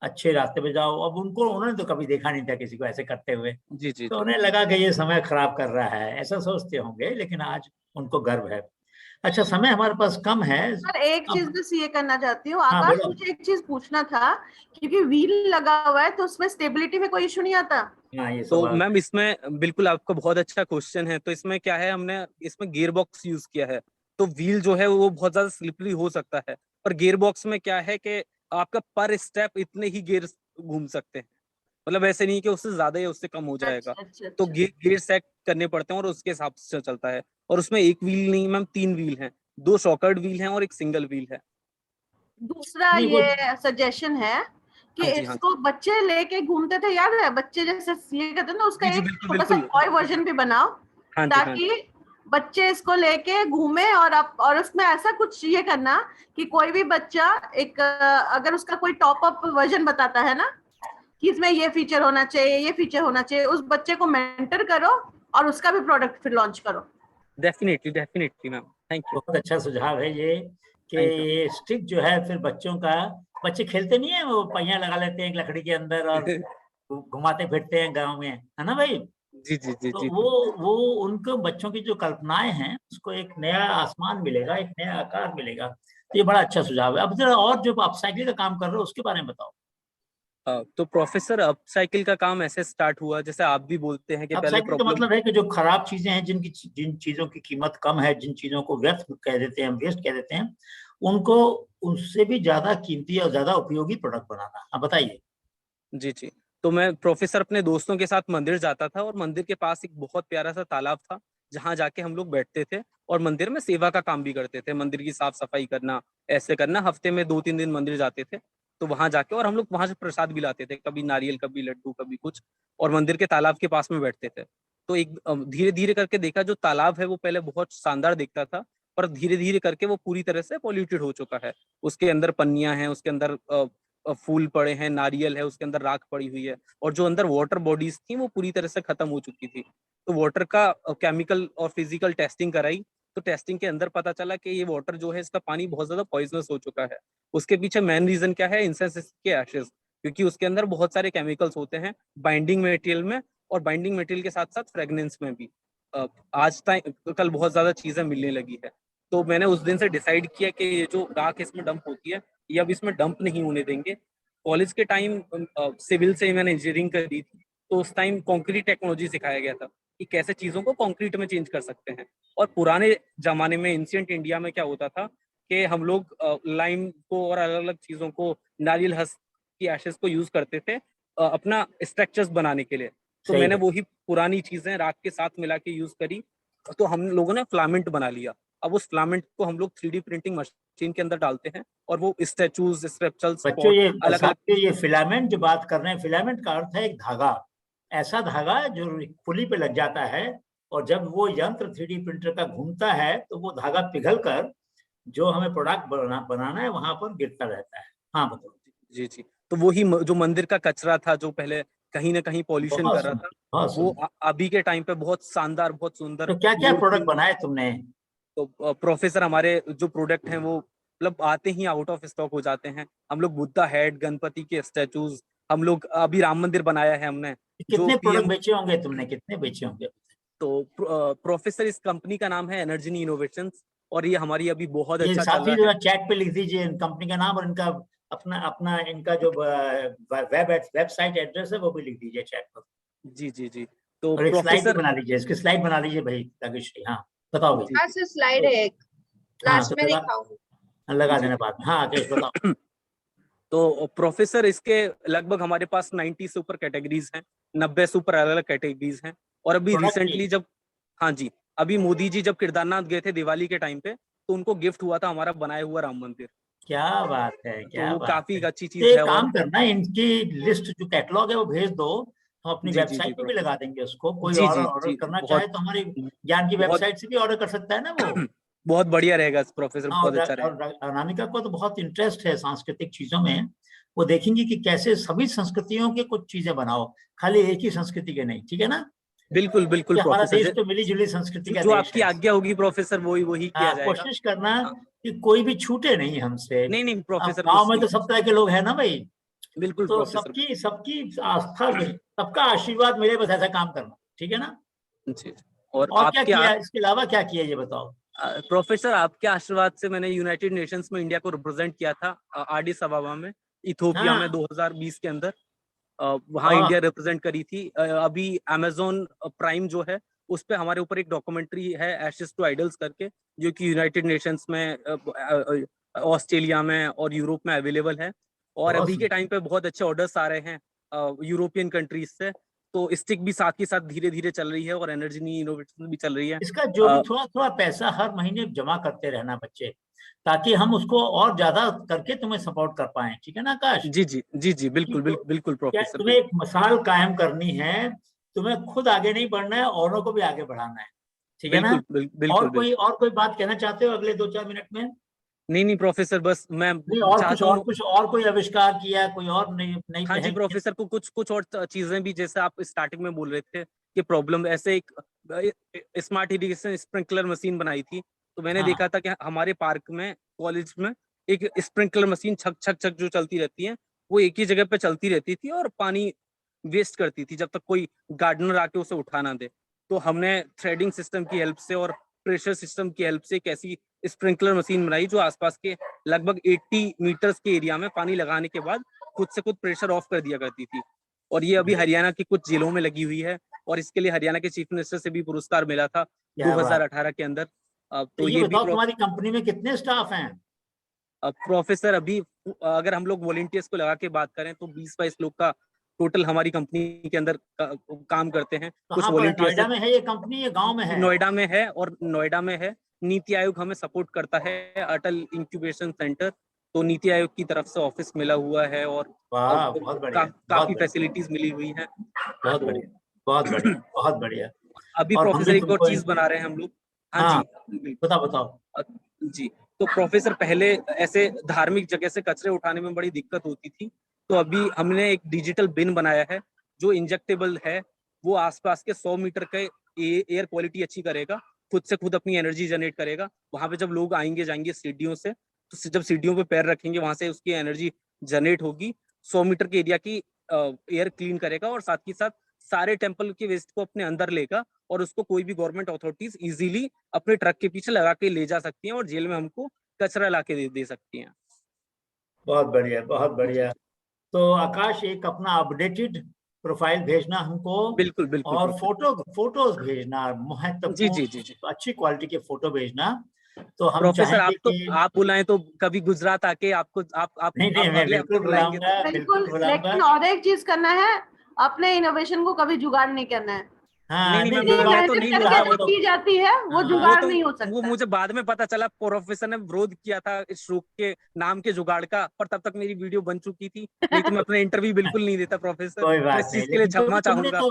अच्छे रास्ते पे जाओ। अब उन्होंने तो कभी देखा नहीं था किसी को ऐसे करते हुए, जी जी तो जी। उन्हें लगा कि ये समय खराब कर रहा है, ऐसा सोचते होंगे। लेकिन आज उनको गर्व है। अच्छा, समय हमारे पास कम है। सर एक चीज अब बस ये करना चाहती हूँ हाँ आकाश, बोलो। मुझे एक चीज पूछना था, क्योंकि व्हील लगा हुआ है तो उसमें स्टेबिलिटी में कोई इशू नहीं आता? हाँ, ये तो सवाल। मैम इसमें बिल्कुल आपका बहुत अच्छा क्वेश्चन है। तो इसमें क्या है, हमने इसमें गियर बॉक्स यूज किया है। तो व्हील जो है वो बहुत ज्यादा स्लिपरी हो सकता है, पर गियर बॉक्स में क्या है कि आपका पर स्टेप इतने ही गियर घूम सकते हैं। मतलब ऐसे नहीं कि उससे ज्यादा या उससे कम हो जाएगा। अच्छा अच्छा तो अच्छा। गियर सेट करने पड़ते हैं और उसके हिसाब से चलता है। और उसमें एक व्हील नहीं मैम, 3 व्हील हैं। 2 शॉकर्ड व्हील हैं और एक सिंगल व्हील है। दूसरा नहीं वो ये सजेशन है कि हाँ जी, हाँ जी, इसको बच्चे लेके घूमते थे, याद है बच्चे जैसे ये कहते हैं ना, उसका जी जी, एक बिल्कुल छोटा सा बिल्कुल। टॉय वर्जन भी बनाओ, हाँ जी, हाँ जी, ताकि बच्चे इसको लेके घूमे। और उसमें ऐसा कुछ ये करना कि कोई भी बच्चा एक अगर उसका कोई टॉप अप वर्जन बताता है ना कि इसमें ये फीचर होना चाहिए, ये फीचर होना चाहिए, उस बच्चे को मेंटर करो और उसका भी प्रोडक्ट फिर लॉन्च करो। Definitely definitely ma'am, thank you, बहुत अच्छा सुझाव है ये, कि थैंक यू। ये स्टिक जो है फिर बच्चों का, बच्चे खेलते नहीं है, वो पहिया लगा लेते हैं एक लकड़ी के अंदर और घुमाते फिरते हैं गांव में, है ना भाई? जी जी जी तो जी वो उनको बच्चों की जो कल्पनाएं हैं उसको एक नया आसमान मिलेगा, एक नया आकार मिलेगा। तो ये बड़ा अच्छा सुझाव है। अब जरा और जो आप साइकिल का काम कर रहे हो उसके बारे में बताओ। तो प्रोफेसर, अपसाइकिल का काम ऐसे स्टार्ट हुआ, जैसे आप भी बोलते हैं कि अब पहले साइकिल का प्रॉब्लम। मतलब है कि जो खराब चीजें हैं, जिन चीजों की कीमत कम है, जिन चीजों को व्यर्थ कह देते हैं, वेस्ट कह देते हैं, उनको उससे भी ज्यादा कीमती और ज्यादा उपयोगी प्रोडक्ट बनाना। अब बताइए। जी जी। तो मैं प्रोफेसर अपने दोस्तों के साथ मंदिर जाता था, और मंदिर के पास एक बहुत प्यारा सा तालाब था जहाँ जाके हम लोग बैठते थे और मंदिर में सेवा का काम भी करते थे, मंदिर की साफ सफाई करना, ऐसे करना। हफ्ते में 2-3 दिन मंदिर जाते थे, तो वहां जाके और हम लोग वहां से प्रसाद भी लाते थे, कभी नारियल, कभी लड्डू, कभी कुछ, और मंदिर के तालाब के पास में बैठते थे। तो एक धीरे धीरे करके देखा, जो तालाब है वो पहले बहुत शानदार दिखता था, पर धीरे धीरे करके वो पूरी तरह से पॉल्यूटेड हो चुका है। उसके अंदर पन्नियां हैं, उसके अंदर फूल पड़े हैं, नारियल है, उसके अंदर राख पड़ी हुई है, और जो अंदर वाटर बॉडीज थी वो पूरी तरह से खत्म हो चुकी थी। तो वाटर का केमिकल और फिजिकल टेस्टिंग कराई, तो टेस्टिंग के अंदर पता चला कि ये वाटर जो है, इसका पानी बहुत ज्यादा पॉइजनस हो चुका है। उसके पीछे मेन रीजन क्या है? इंसेंस के एशेज, क्योंकि उसके अंदर बहुत सारे केमिकल्स होते हैं बाइंडिंग मटेरियल में, और बाइंडिंग मटेरियल के साथ साथ फ्रेगनेंस में भी। आज तक कल बहुत ज्यादा चीजें मिलने लगी है। तो मैंने उस दिन से डिसाइड किया कि ये जो राख इसमें डंप होती है, ये अब इसमें डंप नहीं होने देंगे। कॉलेज के टाइम सिविल से मैंने इंजीनियरिंग करी थी, तो उस टाइम कंक्रीट टेक्नोलॉजी सिखाया गया था कि कैसे चीजों को कंक्रीट में चेंज कर सकते हैं। और पुराने जमाने में, एंशिएंट इंडिया में क्या होता था कि हम लोग लाइम को और अलग अलग चीजों को, नारियल हस्क की एशेज को यूज करते थे अपना स्ट्रक्चर्स बनाने के लिए। तो सही मैंने है। वही पुरानी चीजें राख के साथ मिला के यूज करी, तो हम लोगों ने फिलामेंट बना लिया। अब उस फिलामेंट को हम लोग 3D प्रिंटिंग मशीन के अंदर डालते हैं, और वो स्टैचूज, स्क्रल्पचर्स, बच्चों, पॉट, ये अलग अलग। साथियों, ये फिलामेंट जो बात कर रहे हैं, फिलामेंट का अर्थ है एक धागा, ऐसा धागा जो पुली पे लग जाता है, और जब वो यंत्र 3D प्रिंटर का घूमता है तो वो धागा पिघल कर जो हमें प्रोडक्ट बनाना है वहां पर गिरता रहता है। हाँ बताओ। जी जी। तो वही जो मंदिर का कचरा था, जो पहले कहीं ना कहीं पॉल्यूशन बहुत कर रहा सुंदर, था, बहुत वो सुंदर। अभी के टाइम पे बहुत शानदार, बहुत सुंदर तो क्या क्या प्रोडक्ट मूर्ति। बनाए तुमने? तो प्रोफेसर, हमारे जो प्रोडक्ट हैं वो मतलब आते ही आउट ऑफ स्टॉक हो जाते हैं। हम लोग बुद्धा हेड, गणपति के स्टैचूज, हम लोग अभी राम मंदिर बनाया है हमने, जो कितने प्रोडक्ट पीएम। बेचे होंगे तुमने, कितने बेचे होंगे? तो प्रोफेसर, इस कंपनी का नाम है एनर्जी इनोवेशंस, और ये हमारी अभी बहुत ये अच्छा चल साथ ही रहा है। जरा चैट पे लिख दीजिए कंपनी का नाम, और इनका अपना अपना इनका जो वेबसाइट एड्रेस है वो भी लिख दीजिए चैट पर। जी जी जी। तो और एक स्लाइड भी प्रोफेसर, बना लीजिए, इसकी स्लाइड बना लीजिए भाई तागिश्री। हाँ बताओ भाई। जी हाँ जी। सर, स्लाइड तो है एक, हाँ लास्ट तो में लगा, दिखाऊंगी। लगा जी देना जी। बाद में। हाँ आकेश बताओ। तो प्रोफेसर, इसके लगभग हमारे पास 90 से ऊपर कैटेगरीज हैं, 90 से ऊपर अलग अलग कैटेगरीज हैं। और अभी प्रोडक्ट की। रिसेंटली जब, हाँ जी, अभी मोदी जी जब केदारनाथ गए थे दिवाली के टाइम पे, तो उनको गिफ्ट हुआ था हमारा बनाया हुआ राम मंदिर। क्या बात है, तो क्या वो बात काफी है। अच्छी तो चीज एक है। काम और करना, इनकी लिस्ट जो कैटलॉग है वो भेज दो, हम अपनी जी जी जी वेबसाइट पे भी प्रोफेसर। लगा देंगे उसको। कोई जी और जी ऑर्डर जी, करना चाहे बहुत तो हमारी ज्ञान की बहुत वेबसाइट से भी ऑर्डर कर सकता है ना वो। बहुत बढ़िया रहेगा प्रोफेसर, हाँ, बहुत अच्छा और रहेगा। अनामिका को तो बहुत इंटरेस्ट है सांस्कृतिक चीजों में। वो देखेंगी कि कैसे सभी संस्कृतियों के कुछ चीजें बनाओ, खाली एक ही संस्कृति के नहीं, ठीक है ना? बिल्कुल बिल्कुल कि हमारा प्रोफेसर, देश तो मिली जुली संस्कृति का जो देश आपकी है। आज्ञा होगी प्रोफेसर, वही वही किया हाँ, जाएगा। कोशिश करना हाँ, कि कोई भी छूटे नहीं हमसे। नहीं नहीं अब प्रोफेसर, गांव कुछ में नहीं, तो सब तरह के लोग हैं ना भाई। बिल्कुल तो प्रोफेसर। सबकी सबकी आस्था में सबका आशीर्वाद मिले, बस ऐसा काम करना, ठीक है ना? जी। और और क्या आपके किया, इसके अलावा क्या किया ये बताओ। प्रोफेसर, आपके आशीर्वाद से मैंने यूनाइटेड नेशंस में इंडिया को रिप्रेजेंट किया था, आडिस अबाबा में, इथोपिया में, हाँ 2020 के अंदर। वहाँ वाह। इंडिया रिप्रेजेंट करी थी। अभी अमेजोन प्राइम जो है, उस पे हमारे ऊपर एक डॉक्यूमेंट्री है, एशेस टू आइडल्स करके, जो कि यूनाइटेड नेशंस में, ऑस्ट्रेलिया में और यूरोप में अवेलेबल है। और बहुत अभी के सुंदर। टाइम पे बहुत अच्छे ऑर्डर्स आ रहे हैं यूरोपियन कंट्रीज से। तो स्टिक भी साथ के साथ धीरे धीरे चल रही है, और एनर्जी इनोवेशन भी चल रही है। इसका जो भी थोड़ा थोड़ा पैसा हर महीने जमा करते रहना बच्चे, ताकि हम उसको और ज्यादा करके तुम्हें सपोर्ट कर पाए, ठीक है ना आकाश? जी जी जी जी, बिल्कुल तो बिल्कुल बिल्कुल क्या प्रोफेसर, तुम्हें एक बिल्कुल। मिसाल कायम करनी है, तुम्हें खुद आगे नहीं बढ़ना है, औरों को भी आगे बढ़ाना है, ठीक है ना? बिल्कुल बिल्कुल। और कोई बात कहना चाहते हो अगले 2-4 मिनट में? नहीं नहीं प्रोफेसर, बस मैं नहीं, और कुछ चाहता और हूँ। कुछ और कोई आविष्कार किया, कोई और नई नई हाँ जी पहल की? प्रोफेसर, को कुछ कुछ और चीजें भी, जैसे आप स्टार्टिंग में बोल रहे थे कि प्रॉब्लम, ऐसे एक स्मार्ट इरिगेशन स्प्रिंकलर मशीन बनाई थी। तो मैंने हाँ देखा था कि हमारे पार्क में, कॉलेज में, एक स्प्रिंकलर मशीन छक छक छक जो चलती रहती है, वो एक ही जगह पे चलती रहती थी और पानी वेस्ट करती थी, जब तक कोई गार्डनर आके उसे उठा ना दे। तो हमने थ्रेडिंग सिस्टम की हेल्प से और प्रेशर सिस्टम की हेल्प से एक ऐसी स्प्रिंकलर मशीन बनाई, जो आसपास के लगभग 80 मीटर्स के एरिया में पानी लगाने के बाद खुद से खुद प्रेशर ऑफ कर दिया करती थी। और ये अभी हरियाणा की कुछ जिलों में लगी हुई है, और इसके लिए हरियाणा के चीफ मिनिस्टर से भी पुरस्कार मिला था क्या बात। 2018 के अंदर। तो तो ये ये भी बताओ, तुम्हारी कंपनी में कितने स्टाफ हैं? प्रोफेसर, अभी अगर हम लोग वॉलेंटियर्स को लगा के बात करें तो 20-22 लोग का टोटल हमारी कंपनी के अंदर काम करते हैं। कुछ कहाँ पर है? वॉलंटियर्स नोएडा में है ये कंपनी, ये गांव में है? नोएडा में है, और नोएडा में है। नीति आयोग हमें सपोर्ट करता है, अटल इंक्यूबेशन सेंटर, तो नीति आयोग की तरफ से ऑफिस मिला हुआ है, और वाह, बहुत बढ़िया, बहुत काफी बढ़िया, फैसिलिटीज मिली हुई है। बहुत तो बढ़िया, बहुत बढ़िया, बहुत बढ़िया। अभी और हम प्रोफेसर भी एक और तुमको चीज बना रहे हैं हम लोग। हाँ हाँ, जी, बिल्कुल। बताओ बताओ। जी, तो प्रोफेसर पहले ऐसे धार्मिक जगह से कचरे उठाने में बड़ी दिक्कत होती थी, तो अभी हमने एक डिजिटल बिन बनाया है जो इंजेक्टेबल है। वो आसपास के 100 मीटर के एयर क्वालिटी अच्छी करेगा, खुद से खुद अपनी एनर्जी जनरेट करेगा। वहां पे जब लोग आएंगे जाएंगे सीढ़ियों से, तो जब सीढ़ियों पे पैर रखेंगे वहां से उसकी एनर्जी जनरेट होगी। 100 मीटर के एरिया की एयर क्लीन करेगा, और साथ ही साथ सारे टेम्पल के वेस्ट को अपने अंदर लेगा, और उसको कोई भी गवर्नमेंट अथॉरिटीज इजीली अपने ट्रक के पीछे लगा के ले जा सकती हैं, और जेल में हमको कचरा ला के दे सकती हैं। बहुत बढ़िया, बहुत बढ़िया। तो आकाश, एक अपना अपडेटेड प्रोफाइल भेजना हमको, बिल्कुल बिल्कुल और बिल्कुल। फोटोज भेजना, जी महत्वपूर्ण जी जी जी। अच्छी क्वालिटी के फोटो भेजना। तो हम प्रोफेसर चाहेंगे कि आप बुलाएं तो कभी गुजरात आके आपको नहीं नहीं, आप मैं अगले हफ्ते बिल्कुल बुलाएंगे तो। बुलाऊंगा, बिल्कुल बिल्कुल, बुलाऊंगा। लेकिन और एक चीज करना है, अपने इनोवेशन को कभी जुगाड़ नहीं करना है। हाँ, नहीं, नहीं इतनी मैं जुगाड़ तो मेहनत नहीं करके बुलाया, जो की जाती है वो हाँ, जुगाड़ तो नहीं हो वो सकता। मुझे बाद में पता चला प्रोफेसर ने विरोध किया था इस शो के नाम के जुगाड़ का, पर तब तक मेरी वीडियो बन चुकी थी। नहीं तो मैं अपना इंटरव्यू बिल्कुल नहीं देता प्रोफेसर, कोई तो बात इस नहीं, चीज के लिए लेकिन क्षमा चाहूंगा।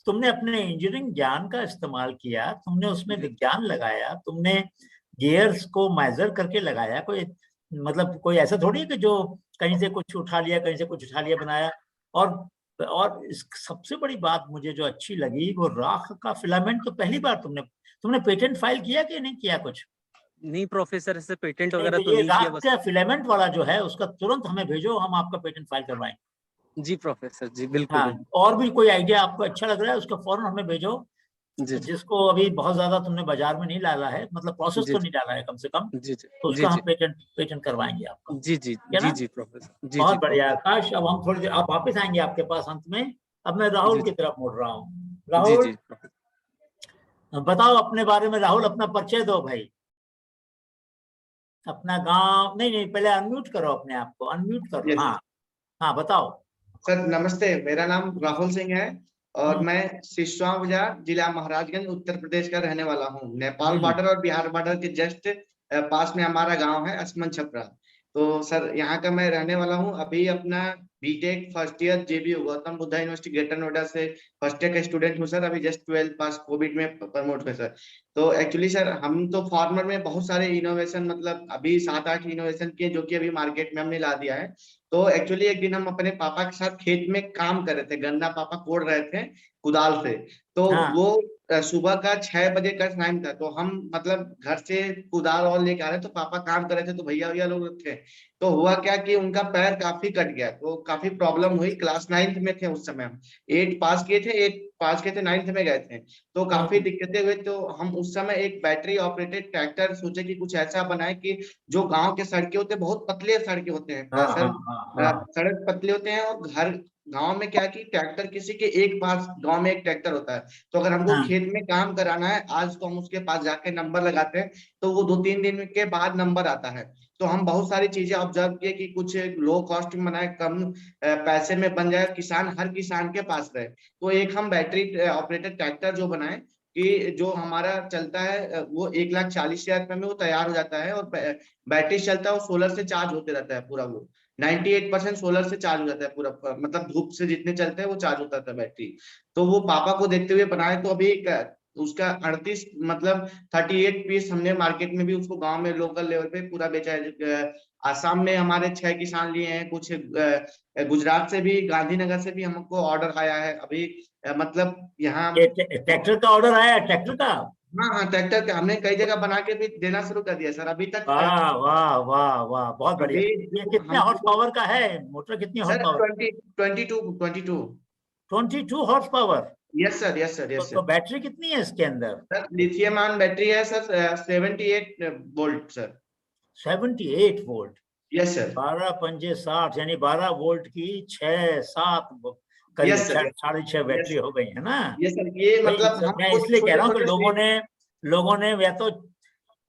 तुमने अपने इंजीनियरिंग ज्ञान का इस्तेमाल किया, तुमने उसमें विज्ञान लगाया, तुमने गियर्स को मेजर करके लगाया। कोई मतलब कोई ऐसा थोड़ी है कि जो कहीं से कुछ उठा लिया, कहीं से कुछ उठा लिया, बनाया। और इस सबसे बड़ी बात मुझे जो अच्छी लगी, वो राख का फिलामेंट तो पहली बार तुमने पेटेंट फाइल किया कि नहीं किया कुछ? नहीं प्रोफेसर, इससे पेटेंट नहीं, वगैरह तो तो ये नहीं किया राख बस। का फिलामेंट वाला जो है उसका तुरंत हमें भेजो, हम आपका पेटेंट फाइल करवाएंगे। जी प्रोफेसर जी, बिल्कुल हाँ, बिल्कुल। और भी कोई आइडिया आपको अच्छा लग रहा है उसका फौरन हमें भेजो, जी जी जिसको अभी बहुत ज्यादा तुमने बाजार में नहीं डाला है, मतलब प्रोसेस जी तो नहीं डाला है कम से कम, जी जी तो जी उसका हम जी पेटेंट करवाएंगे आपका। जी जी ठीक है जी ना? जी प्रोफेसर जी जी बहुत बढ़िया आकाश। अब हम थोड़ी देर आप वापस आएंगे आपके पास अंत में। अब मैं जी राहुल की जी तरफ मुड़ रहा हूँ। जी जी राहुल, बताओ अपने बारे में। राहुल, अपना परिचय दो भाई, अपना गांव। नहीं नहीं, पहले अनम्यूट करो अपने आप को, अनम्यूट करो। यस हाँ हाँ, बताओ। सर, नमस्ते। मेरा नाम राहुल सिंह है और हम्म, मैं सिसवा बाजार, जिला महाराजगंज, उत्तर प्रदेश का रहने वाला हूँ। नेपाल हम्म, बॉर्डर और बिहार बॉर्डर के जस्ट पास में हमारा गांव है, असमन छपरा। तो सर, यहाँ का मैं रहने वाला हूँ। अभी अपना B Tech first year GBU Gautam Buddha university greater Noida से फर्स्ट ईयर का स्टूडेंट हूँ सर। अभी जस्ट 12 पास कोविड में प्रमोट हुए सर। तो एक्चुअली सर, हम तो फार्मर में बहुत सारे इनोवेशन, मतलब अभी 7-8 इनोवेशन किए जो कि अभी मार्केट में हमने ला दिया है। तो एक्चुअली एक दिन हम अपने पापा के साथ खेत में काम कर रहे थे, गन्ना पापा कोड़ रहे थे कुदाल से। तो हाँ वो सुबह का 6 बजे का टाइम था, तो हम मतलब घर से कुदाल और लेके आ रहे, तो पापा काम कर रहे थे, तो भैया भैया लोग थे। तो हुआ क्या कि उनका पैर काफी कट गया, तो काफी प्रॉब्लम हुई। क्लास 9th में थे उस समय हम, 8 पास किए थे, 8 पास किए थे, 9th में गए थे। तो काफी दिक्कतें हुई। तो हम उस समय एक बैटरी ऑपरेटेड ट्रैक्टर सोचे कि कुछ ऐसा बनाए कि जो गांव के सड़कें होते हैं, बहुत पतले सड़कें होते हाँ हैं हाँ सर, हाँ हाँ सड़क पतले होते हैं, और घर गांव में क्या कि ट्रैक्टर किसी के एक पास गांव में एक ट्रैक्टर होता है। तो अगर हमको हाँ खेत में काम कराना है आज, तो हम उसके पास जाके नंबर लगाते हैं, तो वो 2-3 दिन के बाद नंबर आता है। तो हम बहुत सारी चीजें ऑब्जर्व किए कि कुछ लो कॉस्ट में बनाए, कम पैसे में बन जाए, किसान हर किसान के पास रहे। तो एक हम बैटरी ऑपरेटेड ट्रैक्टर जो बनाए कि जो हमारा चलता है, वो 1,40,000 रुपए में वो तैयार हो जाता है, और बैटरी चलता है, वो सोलर से चार्ज होते रहता है पूरा। वो 98% सोलर से चार्ज हो जाता है पूरा, मतलब धूप से जितने चलते हैं वो चार्ज होता था बैटरी। तो वो पापा को देखते हुए बनाए। तो अभी उसका 38, मतलब 38 पीस हमने मार्केट में भी उसको गांव में लोकल लेवल पे पूरा बेचा है। आसाम में हमारे 6 किसान लिए हैं, कुछ गुजरात से भी, गांधीनगर से भी हमको ऑर्डर आया है अभी। मतलब यहाँ, ये ट्रैक्टर का ऑर्डर आया, ट्रैक्टर का? हाँ हाँ, ट्रैक्टर का हमने कई जगह बना के भी देना शुरू कर दिया सर। अभी तक वाह वाह वाह वाह, बहुत बढ़िया। अभी ये जो कितने हॉर्स हमको पावर का है मोटर? कितनी horse sir power? 22। 22 horse power. Yes sir, yes sir, yes तो सर। बैटरी कितनी है इसके अंदर? सर लिथियम आयन बैटरी है sir, 78 volt sir. 78 volt. Yes sir, 12 पंजे 60, यानी 12 वोल्ट की 6-7 करीब यस सर, 6.5 यस बैटरी हो गई है ना? Yes sir. ये भाई मतलब हम मैं खुद इसलिए कह छोटे रहा हूँ कि छोटे लोगों ने या तो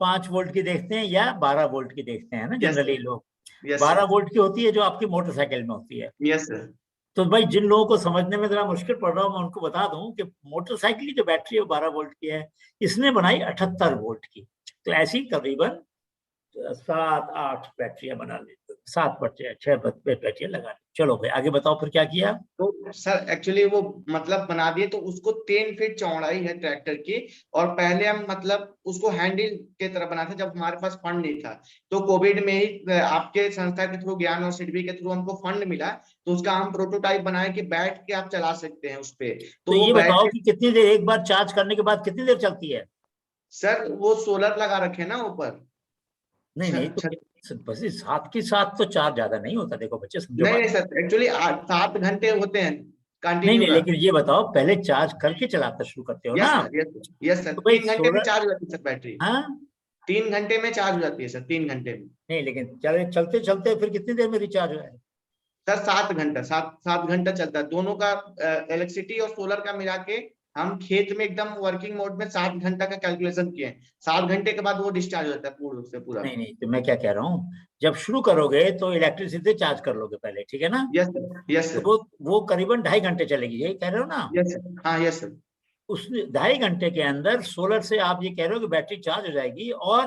5 वोल्ट की देखते हैं या 12 वोल्ट की देखते हैं ना, यस जनरली सर, लोग। यस 12 सर, वोल्ट की होती है जो आपकी मोटरसाइकिल में होती है। Yes sir. तो भाई जिन लोगों को समझने में जरा मुश्किल पड़ रहा हूँ, मैं उनको बता दूं कि मोटरसाइकिल की जो बैटरी है 12 वोल्ट की है, इसने बनाई 78 वोल्ट की। तो ऐसी करीबन 7-8 बैटरियां बना ली, 7 बैटरियां 6 बैटरियां लगा ली। चलो भाई आगे बताओ फिर क्या किया। तो सर एक्चुअली वो मतलब बना दिए, तो उसको 3 फीट चौड़ाई है ट्रैक्टर की। और पहले हम मतलब उसको हैंडल के तरह बनाते जब हमारे पास फंड नहीं था। तो कोविड में ही आपके संस्था के थ्रू, ज्ञान और सिडबी के थ्रू हमको फंड मिला, तो उसका हम प्रोटोटाइप बनाए कि बैठ के आप चला सकते हैं उस पे। तो वो ये बताओ बैटरी कि कितनी देर, एक बार चार्ज करने के बाद कितनी देर चलती है? सर वो सोलर लगा रखे ना ऊपर। नहीं नहीं, छत तो बस ये साथ के साथ तो चार्ज ज्यादा नहीं होता, देखो बच्चे समझो नहीं बात। नहीं सर, एक्चुअली 7 घंटे होते हैं नहीं कंटिन्यू नहीं, रन। लेकिन ये बताओ पहले चार्ज करके चलाना शुरू करते हो यस ना? Sir, yes sir, yes sir, तो भाई 3 घंटे में सोलर, चार्ज हो जाती है सर बैटरी। हाँ 3 घंटे में चार्ज हो जाती है सर, 3 घंटे में। नहीं, लेकिन चले चलते चलते फिर कितनी देर में रिचार्ज हो जाए? सर 7 घंटा, 7 घंटा चलता है दोनों का। इलेक्ट्रिसिटी और सोलर का मिला के हम खेत में एकदम वर्किंग मोड में 7 घंटा का कैलकुलेशन किए हैं। 7 घंटे के बाद वो डिस्चार्ज होता है पूर्ण रूप से पूरा। नहीं नहीं, तो मैं क्या कह रहा हूँ, जब शुरू करोगे तो इलेक्ट्रिसिटी चार्ज कर लोगे पहले, ठीक है ना? यस सर, यस तो सर, वो करीबन 2.5 घंटे चलेगी, यही कह रहे हो ना? यस सर, हाँ यस सर, उस 2.5 घंटे के अंदर सोलर से आप ये कह रहे हो कि बैटरी चार्ज हो जाएगी और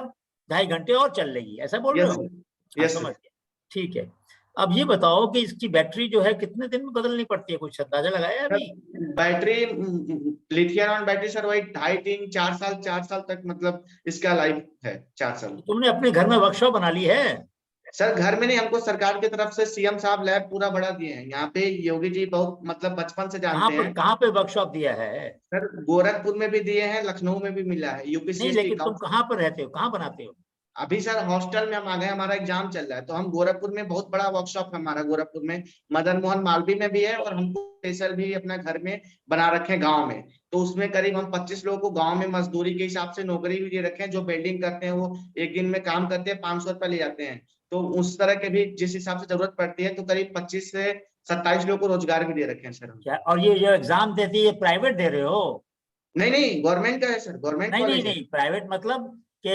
2.5 घंटे और चल लेगी, ऐसा बोल रहे यस हो? सर, हाँ यस समझ सर। गया, ठीक है। अब ये बताओ कि इसकी बैटरी जो है कितने दिन में बदलनी पड़ती है, कुछ अंदाजा लगाया सर अभी? Battery lithium ion battery sir वही 2.5, 3, 4 साल, 4 साल तक मतलब इसका लाइफ है, 4 साल। तो तुमने अपने घर में वर्कशॉप बना ली है? सर घर में नहीं, हमको सरकार की तरफ से सीएम साहब लैब पूरा बड़ा दिए हैं यहाँ पे। योगी जी बहुत मतलब बचपन से जानते हैं। कहाँ पे वर्कशॉप दिया है? सर गोरखपुर में भी दिए हैं, लखनऊ में भी मिला है, नहीं यूपीसीएसटी लेकिन तुम कहाँ पर रहते हो, कहाँ बनाते हो? अभी सर हॉस्टल में हम आ गए, हमारा एग्जाम चल रहा है, तो हम गोरखपुर में, बहुत बड़ा वर्कशॉप है हमारा गोरखपुर में, मदन मोहन मालवीय में भी है, और हमको स्पेशल भी अपना घर में बना रखे हैं गांव में। तो उसमें करीब हम 25 लोगों को गांव में मजदूरी के हिसाब से नौकरी भी दे रखे हैं। जो वेल्डिंग करते हैं वो एक दिन में काम करते हैं, 500 रुपये ले जाते हैं। तो उस तरह के भी जिस हिसाब से जरूरत पड़ती है, तो करीब 25 से 27 लोगों को रोजगार भी दे रखे हैं सर हम। क्या, और ये जो एग्जाम देती है प्राइवेट दे रहे हो? नहीं नहीं, गवर्नमेंट का है सर, गवर्नमेंट नहीं नहीं कॉलेज है। नहीं, प्राइवेट मतलब कि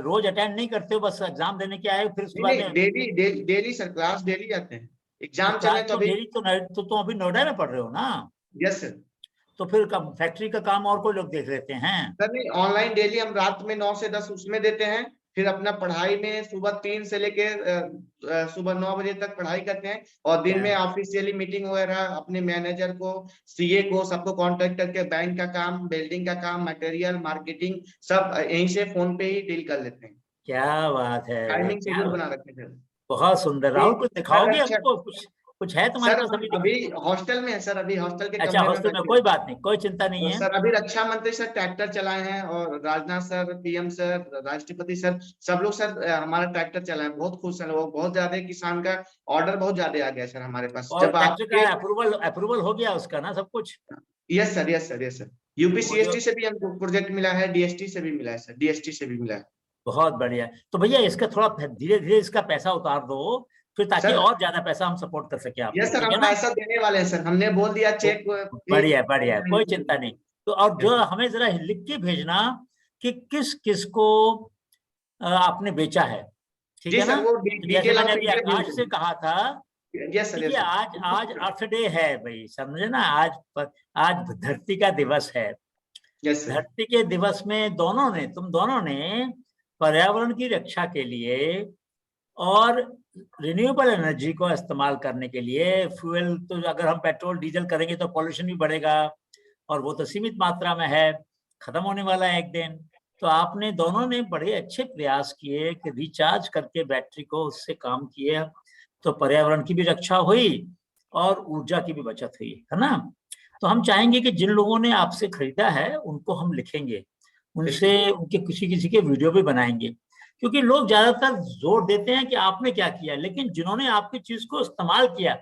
रोज अटेंड नहीं करते हो, बस एग्जाम देने के आए फिर उसके नहीं बाद नहीं, में? Daily daily sir, class daily जाते हैं। तो एग्जाम चल रहे क्लास हैं तो तो अभी। डेली तो तुम अभी नोएडा में पढ़ रहे हो ना? Yes sir. तो फिर फैक्ट्री का काम और कोई लोग देख लेते हैं? सर नहीं, ऑनलाइन डेली हम रात में 9 से 10 उसमें देते हैं। फिर अपना पढ़ाई में सुबह 3 से लेके सुबह 9 बजे तक पढ़ाई करते हैं। और दिन में ऑफिशियली मीटिंग वगैरह अपने मैनेजर को, सीए को, सबको कांटेक्ट करके बैंक का काम, बिल्डिंग का काम, मटेरियल, मार्केटिंग सब यहीं से फोन पे ही डील कर लेते हैं। क्या बात है, टाइमिंग क्या शेड्यूल बात, बना रखे थे। बहुत सुंदर। राहुल कुछ सर दिखाओगे अच्छा, हमको, कुछ है तुम्हारे सर पास हम अभी अभी हॉस्टल में है सर, अभी हॉस्टल के अच्छा कमरे में हॉस्टल में, बैठे कोई हैं। बात नहीं, कोई चिंता नहीं और है। सर अभी रक्षा मंत्री सर ट्रैक्टर चलाए हैं, और राजनाथ सर, पीएम सर, राष्ट्रपति सर, सब लोग सर हमारा ट्रैक्टर चलाए हैं। बहुत खुश हैं वो, बहुत ज्यादा किसान का ऑर्डर बहुत ज्यादा आ गया सर हमारे पास और जब ट्रैक्टर आपके। का अप्रूवल हो गया उसका ना, सब कुछ? Yes sir, yes sir, yes sir. वो जो, यूपीसीएसटी से भी हमको प्रोजेक्ट मिला है, डीएसटी से भी मिला है सर, डीएसटी से भी मिला है। बहुत बढ़िया। तो भैया इसका थोड़ा धीरे धीरे इसका पैसा उतार दो फिर, ताकि सर और ज्यादा पैसा हम सपोर्ट कर सके आपको, यस सर, ठीक हम है ना? पैसा देने वाले हैं सर, हमने बोल दिया चेक भी। बढ़िया बढ़िया, कोई चिंता नहीं। तो और जो हमें जरा लिख के भेजना कि किस किस को आपने बेचा है, ठीक जी है ना? सर, वो तो जैसे डिटेल मैंने हम अभी पीडीएफ भेज आकाश से देंगे। कहा था, यस सर, यस देखिए आज आज सर, अर्थ डे है भाई, समझे ना? आज धरती का दिवस है। यस सर, धरती के दिवस में तुम दोनों ने पर्यावरण की रक्षा के लिए और रिन्यूएबल एनर्जी को इस्तेमाल करने के लिए, फ्यूल तो अगर हम पेट्रोल डीजल करेंगे तो पॉल्यूशन भी बढ़ेगा, और वो तो सीमित मात्रा में है, खत्म होने वाला है एक दिन। तो आपने दोनों ने बड़े अच्छे प्रयास किए कि रिचार्ज करके बैटरी को उससे काम किए, तो पर्यावरण की भी रक्षा हुई और ऊर्जा की भी बचत हुई, है ना? तो हम चाहेंगे कि जिन लोगों ने आपसे खरीदा है उनको हम लिखेंगे, उनसे उनके किसी किसी के वीडियो भी बनाएंगे, क्योंकि लोग ज्यादातर जोर देते हैं कि आपने क्या किया, लेकिन जिन्होंने आपकी चीज को इस्तेमाल किया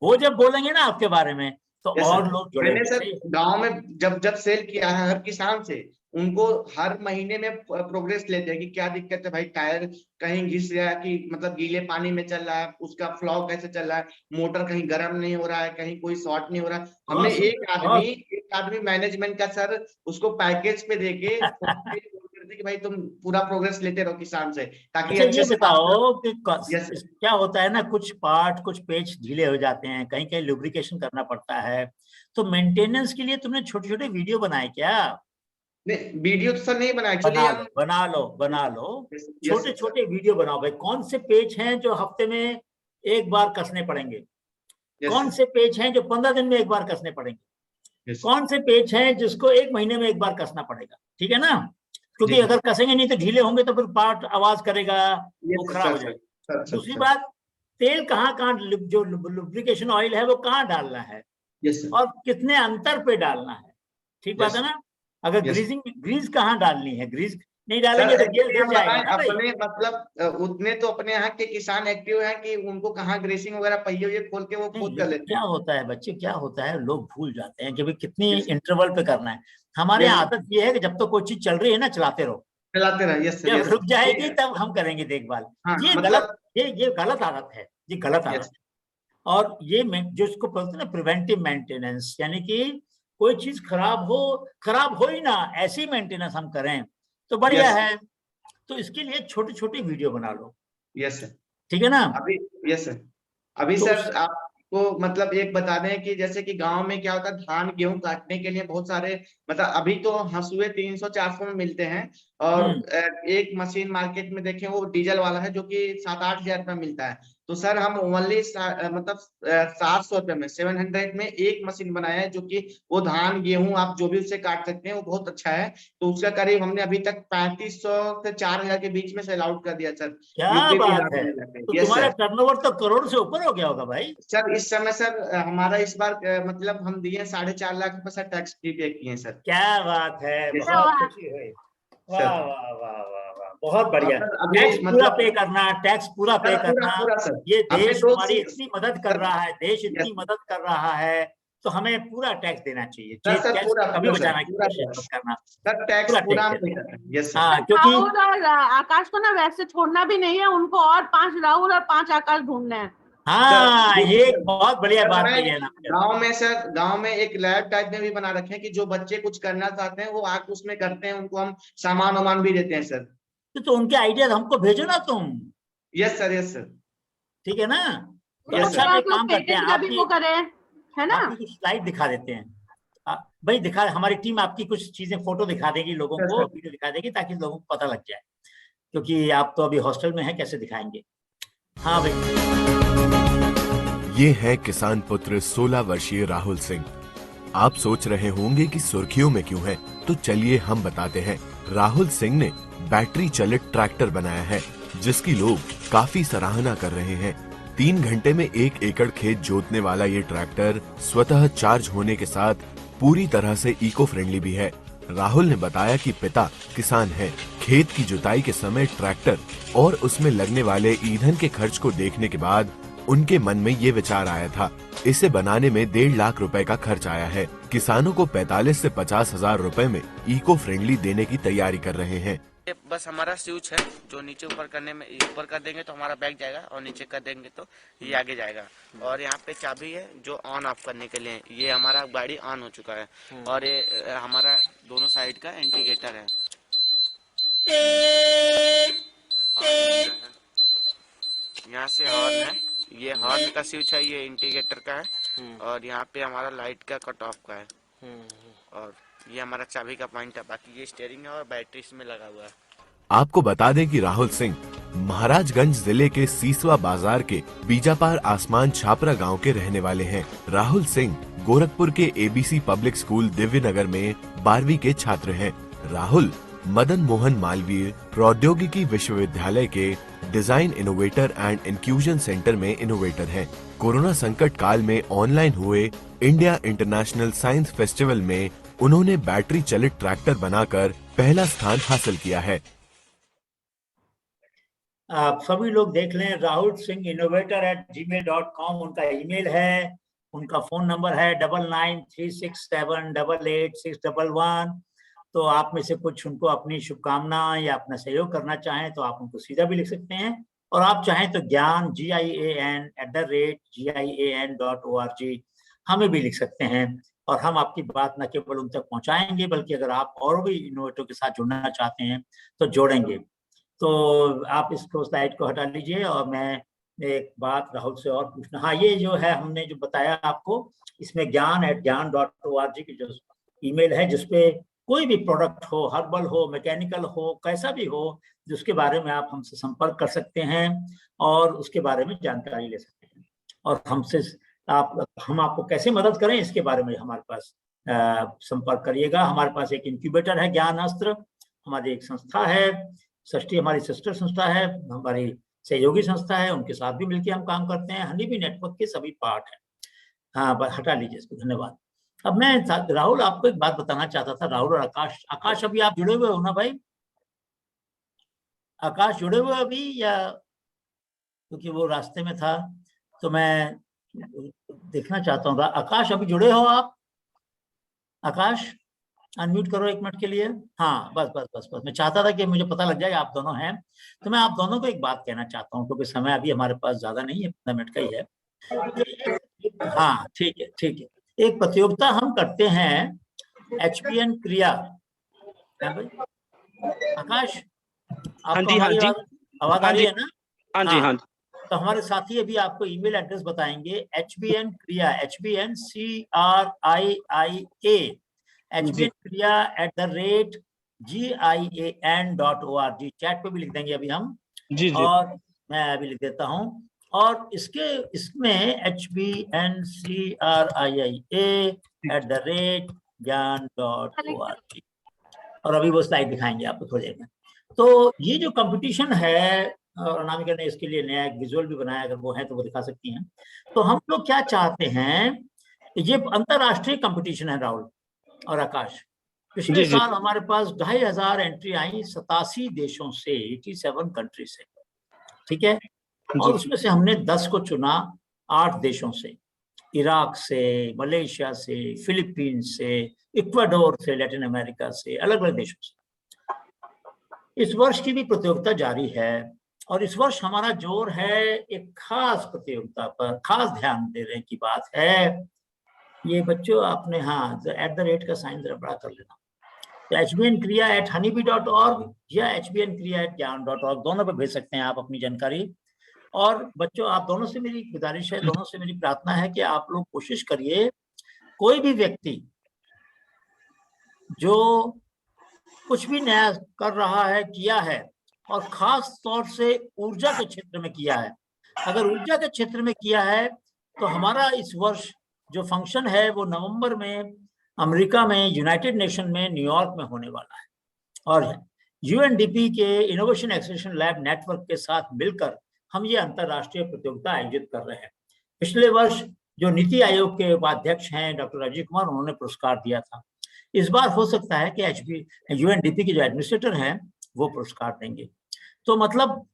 वो जब बोलेंगे ना आपके बारे में तो यस और सर। लोग मैंने जुड़ेंगे। सर सही? गांव में जब जब सेल किया है हर किसान से, उनको हर महीने में प्रोग्रेस लेते हैं कि क्या दिक्कत है भाई, टायर कहीं घिस रहा है कि मतलब गीले पानी में चल रहा है, उसका फ्लॉ कैसे चल रहा है, मोटर कहीं गर्म नहीं हो रहा है, कहीं कोई शॉर्ट नहीं हो रहा है। हमने बहुत सुंदर, एक आदमी मैनेजमेंट का सर उसको पैकेज पे देके फोन पे थे कि भाई तुम पूरा प्रोग्रेस लेते रहो किसान से, ताकि अच्छा अच्छे ये से बताओ कि Yes, sir. क्या होता है ना, कुछ पार्ट कुछ पेज ढीले हो जाते हैं, कहीं कहीं लुब्रिकेशन करना पड़ता है, तो मेंटेनेंस के लिए तुमने छोटे छोटे वीडियो बनाए क्या? नहीं, वीडियो तो सर नहीं बना एक्चुअली बना हम। लो बना लो बना लो, Yes, छोटे sir. छोटे वीडियो बनाओ भाई। कौन से पेज हैं जो हफ्ते में एक बार कसने पड़ेंगे, Yes, कौन sir. से पेज हैं जो 15 दिन में एक बार कसने पड़ेंगे, Yes, sir. कौन से पेज हैं जिसको एक महीने में एक बार कसना पड़ेगा, ठीक है ना? क्योंकि जी। अगर कसेंगे नहीं तो ढीले होंगे तो फिर पार्ट आवाज करेगा, Yes, वो sir, खराब हो sir, जाएगा। sir, sir, दूसरी sir. बात, तेल कहाँ कहाँ जो लुब्रिकेशन ऑयल है वो कहाँ डालना है Yes, sir. और कितने अंतर पे डालना है, ठीक बात है ना? अगर Yes. ग्रीस कहाँ डालनी है, ग्रीस नहीं सर डालेंगे तो गैस actually गिर हम जाएगा बताएं, ना भाई। अपने मतलब उतने तो अपने यहाँ के किसान एक्टिव हैं कि उनको कहाँ ग्रेसिंग वगैरह पहिए खोल के वो खुद कर लेते क्या हैं। होता है बच्चे, क्या होता है, लोग भूल जाते हैं कि भाई कितनी Yes. इंटरवल पे करना है। हमारे Yes. यहाँ आदत ये है कि जब तक तो कोई चीज चल रही है ना चलाते रहो, चलाते रहे। यस सर, जब यस रुक जाएगी तब हम करेंगे देखभाल। हाँ ये मतलब गलत, ये गलत आदत है, ये गलत आदत यस है। और ये जो इसको बोलते हैं ना प्रिवेंटिव मेंटेनेंस, यानी कि कोई चीज खराब हो ही ना, ऐसी मेंटेनेंस हम करें तो बढ़िया यस है। तो इसके लिए छोटी छोटी वीडियो बना लो, यस सर। ठीक है ना? अभी यस सर, अभी तो सर आपको मतलब एक बता दें कि जैसे कि गांव में क्या होता है, धान गेहूं काटने के लिए बहुत सारे मतलब अभी तो हंसुए 300-400 में मिलते हैं, और एक मशीन मार्केट में देखें वो डीजल वाला है जो कि 7-8 हजार रुपये मिलता है। तो सर हम ओनली मतलब 700 रुपये में 700 में एक मशीन बनाया है, जो कि वो धान गेहूं आप जो भी उससे काट सकते हैं, वो बहुत अच्छा है। तो उसका करीब हमने अभी तक 3500 से 4000 के बीच में सेल आउट कर दिया सर, क्या यूपी बात बिहार है, में। तो यस तुम्हारा सर। टर्नओवर तो करोड़ से ऊपर हो गया होगा भाई। सर इस समय सर हमारा इस बार मतलब हम दिए 4.5 लाख रुपए सर टैक्स फ्री पे किए हैं सर। क्या बात है, Yes, बहुत sir. खुशी हुई। वाह सर वाह वाह वाह वाह, बहुत और बढ़िया। सर अभी टैक्स पूरा मतलब पे करना, टैक्स पूरा पे सर पूरा करना, पूरा सर ये हमने देश 2 हमारी चीज इतनी मदद कर सर। रहा है, देश यस इतनी मदद कर रहा है, तो हमें पूरा टैक्स देना चाहिए। सर टैक्स पूरा कभी पूरा सर बचाने की पूरा कोशिश मत टैक्स करना, सर, टैक्स पूरा पूरा टैक्स हम पे देना। करते हैं। Yes sir. हाँ, क्योंकि राहुल और आकाश को ना वैसे छोड़ना भी नहीं है, उनको और 5 राहुल और 5 आकाश ढूंढने हैं। हाँ, ये एक बहुत बढ़िया सर बात मैं कही है ना। गांव में सर, गांव में एक लैब टाइप में भी बना रखे हैं कि जो बच्चे कुछ करना चाहते हैं वो आके उसमें करते हैं, उनको हम सामान वामान भी देते हैं सर। तो उनके आइडियाज हमको भेजो ना तुम, यस सर, यस सर। ठीक है ना? तो Yes, अच्छा, sir. हम एक काम करते हैं, पेटेंट का भी वो करे, है ना? आपकी कुछ स्लाइड दिखा देते हैं। भाई दिखा, हमारी टीम आपकी कुछ चीजें फोटो दिखा देगी लोगों Yes, को, sir. वीडियो दिखा देगी, ताकि लोगों को पता लग जाए, क्योंकि आप तो अभी हॉस्टल में हैं, कैसे दिखाएंगे? हाँ भाई। ये है किसान पुत्र 16 वर्षीय राहुल सिंह। आप सोच रहे होंगे कि सुर्खियों में क्यों है, तो चलिए हम बताते हैं। राहुल सिंह ने बैटरी चलित ट्रैक्टर बनाया है, जिसकी लोग काफी सराहना कर रहे हैं। 3 घंटे में 1 एकड़ खेत जोतने वाला ये ट्रैक्टर स्वतः चार्ज होने के साथ पूरी तरह से इको फ्रेंडली भी है। राहुल ने बताया कि पिता किसान हैं। खेत की जुताई के समय ट्रैक्टर और उसमें लगने वाले ईंधन के खर्च को देखने के बाद उनके मन में ये विचार आया था। इसे बनाने में 1.5 लाख रुपए का खर्च आया है। किसानों को 45 से 50 हजार रुपए में इको फ्रेंडली देने की तैयारी कर रहे हैं। ये बस हमारा स्विच है, जो नीचे ऊपर करने में, ऊपर कर देंगे तो हमारा बैक जाएगा और नीचे कर देंगे तो ये आगे जाएगा। और यहाँ पे चाबी है जो ऑन ऑफ करने के लिए। ये हमारा गाड़ी ऑन हो चुका है और ये हमारा दोनों साइड का इंडिकेटर है। यहाँ से हॉर्न है, ये हॉर्न का स्विच है, ये इंडिकेटर का है, और यहाँ पे हमारा लाइट का कट ऑफ का है, और ये हमारा चाबी का पॉइंट है। बाकी ये स्टीयरिंग है और बैटरी इसमें लगा हुआ है। आपको बता दें कि राहुल सिंह महाराजगंज जिले के सीसवा बाजार के बीजापार आसमान छापरा गांव के रहने वाले हैं। राहुल सिंह गोरखपुर के एबीसी पब्लिक स्कूल दिव्यनगर में 12वीं के छात्र हैं। राहुल मदन मोहन मालवीय प्रौद्योगिकी विश्वविद्यालय के design innovator and inclusion centre में इनोवेटर हैं। कोरोना संकट काल में ऑनलाइन हुए इंडिया इंटरनेशनल साइंस फेस्टिवल में उन्होंने बैटरी चलित ट्रैक्टर बनाकर पहला स्थान हासिल किया है। आप सभी लोग देख लें, राहुल सिंह innovator@gmail.com उनका ईमेल है, उनका फोन नंबर है 9936788611। तो आप में से कुछ उनको अपनी शुभकामना या अपना सहयोग करना चाहें तो आप उनको सीधा भी लिख सकते हैं, और आप चाहें तो ज्ञान GIAN@gian.org हमें भी लिख सकते हैं और हम आपकी बात न केवल उन तक पहुंचाएंगे बल्कि अगर आप और भी इनोवेटर के साथ जुड़ना चाहते हैं तो जोड़ेंगे। तो आप इसको स्लाइड को हटा लीजिए और मैं एक बात राहुल से और पूछना, हाँ ये जो है हमने जो बताया आपको, इसमें ज्ञान@ज्ञान.org की जो ईमेल है जिसपे कोई भी प्रोडक्ट हो, हर्बल हो, मैकेनिकल हो, कैसा भी हो, जिसके बारे में आप हमसे संपर्क कर सकते हैं और उसके बारे में जानकारी ले सकते हैं और हमसे हम आपको कैसे मदद करें इसके बारे में हमारे पास संपर्क करिएगा। हमारे पास एक इंक्यूबेटर है ज्ञान अस्त्र, हमारी एक संस्था है सृष्टि, हमारी सिस्टर संस्था है, हमारी सहयोगी संस्था है, उनके साथ भी मिलकर हम काम करते हैं। हनीबी नेटवर्क के सभी पार्ट है। हाँ हटा लीजिए इसको, धन्यवाद। अब मैं राहुल आपको एक बात बताना चाहता था, राहुल और आकाश अभी आप जुड़े हुए हो ना भाई? आकाश जुड़े हुए अभी या? क्योंकि वो रास्ते में था तो मैं देखना चाहता हूँ। आकाश अभी जुड़े हो आप? आकाश अनम्यूट करो 1 मिनट के लिए। हाँ बस मैं चाहता था कि मुझे पता लग जाए आप दोनों हैं। तो मैं आप दोनों को एक बात कहना चाहता हूँ क्योंकि समय अभी हमारे पास ज्यादा नहीं है, 15 मिनट का ही है। हाँ ठीक है। एक प्रतियोगिता हम करते हैं HBN क्रिया। आकाश आपको हमारी आवाज आ रही है ना? हाँ जी हाँ। तो हमारे साथी अभी आपको ईमेल एड्रेस बताएंगे, HBN क्रिया, HBN CRIIA, HBN क्रिया @GIAN.org। चैट पे भी लिख देंगे अभी हम जी। और मैं अभी लिख देता हूँ और इसमें HBN CRIIA @GYAN.org और अभी वो स्लाइड दिखाएंगे आपको थोड़ी देर में। तो ये जो कंपटीशन है और अनामिका ने इसके लिए नया एक विजुअल भी बनाया, अगर वो है तो वो दिखा सकती हैं। तो हम लोग क्या चाहते हैं, ये अंतरराष्ट्रीय कंपटीशन है राहुल और आकाश। पिछले साल हमारे पास 2500 एंट्री आई 87 देशों से, 87 कंट्री से, ठीक है। और उसमें से हमने 10 को चुना 8 देशों से, इराक से, मलेशिया से, फिलीपींस से, इक्वाडोर से, लैटिन अमेरिका से, अलग अलग देशों से। इस वर्ष की भी प्रतियोगिता जारी है और इस वर्ष हमारा जोर है एक खास प्रतियोगिता पर, खास ध्यान देने की बात है। ये बच्चों आपने हाँ @ का साइन जरा बड़ा कर लेना। तो HBN क्रिया @honeybee.org या HBN क्रिया @ज्ञान.org दोनों पे भेज सकते हैं आप अपनी जानकारी। और बच्चों आप दोनों से मेरी गुजारिश है, दोनों से मेरी प्रार्थना है कि आप लोग कोशिश करिए, कोई भी व्यक्ति जो कुछ भी नया कर रहा है, किया है और खास तौर से ऊर्जा के क्षेत्र में किया है, अगर ऊर्जा के क्षेत्र में किया है तो हमारा इस वर्ष जो फंक्शन है वो नवंबर में अमेरिका में यूनाइटेड नेशन में न्यूयॉर्क में होने वाला है और UNDP के इनोवेशन एक्सेलेरेशन लैब नेटवर्क के साथ मिलकर हम ये अंतरराष्ट्रीय प्रतियोगिता आयोजित कर रहे हैं। पिछले वर्ष जो नीति आयोग के उपाध्यक्ष हैं डॉक्टर राजीव कुमार, उन्होंने पुरस्कार दिया था। इस बार हो सकता है कि UNDP के जो एडमिनिस्ट्रेटर हैं वो पुरस्कार देंगे। तो मतलब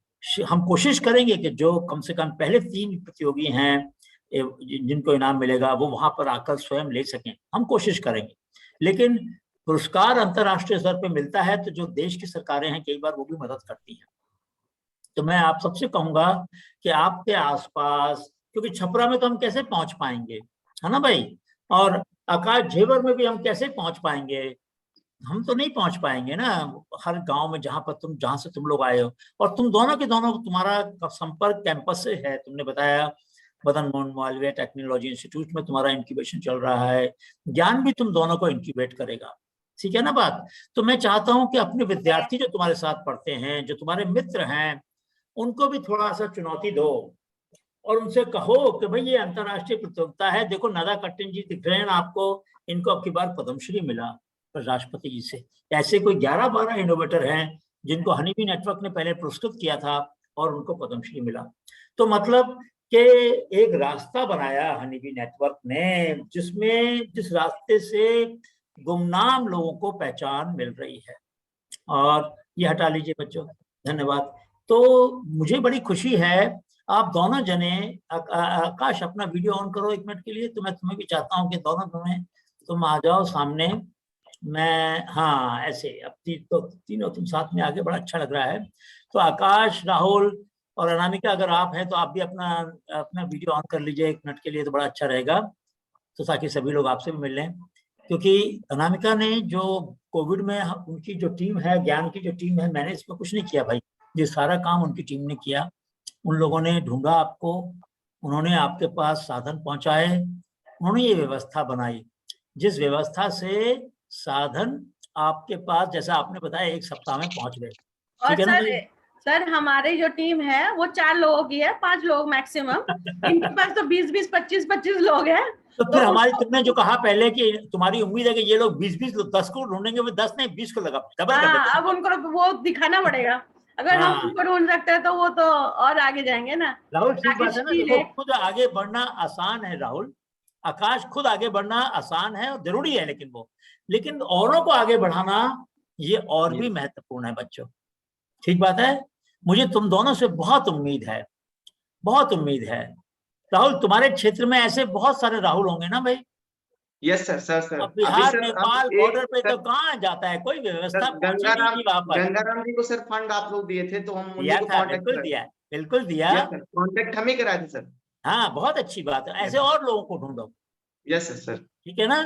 हम कोशिश करेंगे कि जो कम से कम पहले 3 प्रतियोगी हैं जिनको इनाम मिलेगा वो वहां पर आकर स्वयं ले सकें, हम कोशिश करेंगे। लेकिन पुरस्कार अंतरराष्ट्रीय स्तर पे मिलता है तो जो देश की सरकारें हैं कई बार वो भी मदद करती हैं। तो मैं आप सबसे कहूंगा कि आपके आसपास, क्योंकि छपरा में तो हम कैसे पहुंच पाएंगे, है ना भाई, और आकाश झेवर में भी हम कैसे पहुंच पाएंगे, हम तो नहीं पहुंच पाएंगे ना हर गांव में जहां से तुम लोग आए हो। और तुम दोनों के दोनों तुम्हारा संपर्क कैंपस से है, तुमने बताया मदन मोहन मालवीय टेक्नोलॉजी इंस्टीट्यूट में तुम्हारा इंक्यूबेशन चल रहा है, ज्ञान भी तुम दोनों को इंक्यूबेट करेगा, ठीक है ना बात। तो मैं चाहता हूं कि अपने विद्यार्थी जो तुम्हारे साथ पढ़ते हैं, जो तुम्हारे मित्र हैं, उनको भी थोड़ा सा चुनौती दो और उनसे कहो कि भाई ये अंतरराष्ट्रीय प्रतियोगिता है। देखो नादा कट्टन जी दिख रहे हैं आपको, इनको अब की बार पद्मश्री मिला राष्ट्रपति जी से। ऐसे कोई 11-12 इनोवेटर हैं जिनको हनीबी नेटवर्क ने पहले पुरस्कृत किया था और उनको पद्मश्री मिला। तो मतलब कि एक रास्ता बनाया हनीबी नेटवर्क ने जिस रास्ते से गुमनाम लोगों को पहचान मिल रही है। और ये हटा लीजिए बच्चों, धन्यवाद। तो मुझे बड़ी खुशी है, आप दोनों जने, आकाश अपना वीडियो ऑन करो 1 मिनट के लिए। तो मैं तुम्हें भी चाहता हूँ कि दोनों तुम आ जाओ सामने। मैं हाँ ऐसे अब तीनों तुम साथ में आगे, बड़ा अच्छा लग रहा है। तो आकाश, राहुल और अनामिका अगर आप हैं तो आप भी अपना वीडियो ऑन कर लीजिए 1 मिनट के लिए, तो बड़ा अच्छा रहेगा। तो ताकि सभी लोग आपसे भी मिल लें, क्योंकि अनामिका ने जो कोविड में उनकी जो टीम है, ज्ञान की जो टीम है, मैंने इसमें कुछ नहीं किया भाई, ये सारा काम उनकी टीम ने किया। उन लोगों ने ढूंढा आपको, उन्होंने आपके पास साधन पहुंचाए, उन्होंने ये व्यवस्था बनाई, जिस व्यवस्था से साधन आपके पास, जैसा आपने बताया, 1 सप्ताह में पहुंच गए। और ठीक है ना भाई? सर हमारी जो टीम है वो 4 लोगों की है, 5 लोग मैक्सिमम। इनके पास तो 20-20, 25-25 लोग हैं। तो फिर हमारी, तुमने जो कहा पहले कि तुम्हारी उम्मीद है कि ये लोग 20-20 लोग 10 को ढूंढेंगे, वो 10 नहीं 20 को लगा, डबल कर देते। अब उनको वो दिखाना पड़ेगा। अगर हम उनको ढूंढ सकते हैं तो वो तो और आगे जाएंगे ना। राहुल, ठीक बात है ना, देखो खुद आगे बढ़ना आसान है राहुल, आकाश, खुद आगे बढ़ना आसान है और जरूरी है, लेकिन औरों को आगे बढ़ाना ये और भी महत्वपूर्ण है बच्चों। ठीक बात है। मुझे तुम दोनों से बहुत उम्मीद है, बहुत उम्मीद है। राहुल, तुम्हारे क्षेत्र में ऐसे बहुत सारे राहुल होंगे ना भाई? Yes sir. अब बिहार नेपाल बॉर्डर पे तो कहाँ जाता है, कोई व्यवस्था पहुंची नहीं की वहां पर। गंगाराम जी को सर फंड आप लोग दिए थे, तो हम दिया था, बिल्कुल दिया। कॉन्टेक्ट हम ही कराए थे सर। हाँ, बहुत अच्छी बात है, ऐसे और लोगों को ढूंढो। Yes sir. ठीक है ना,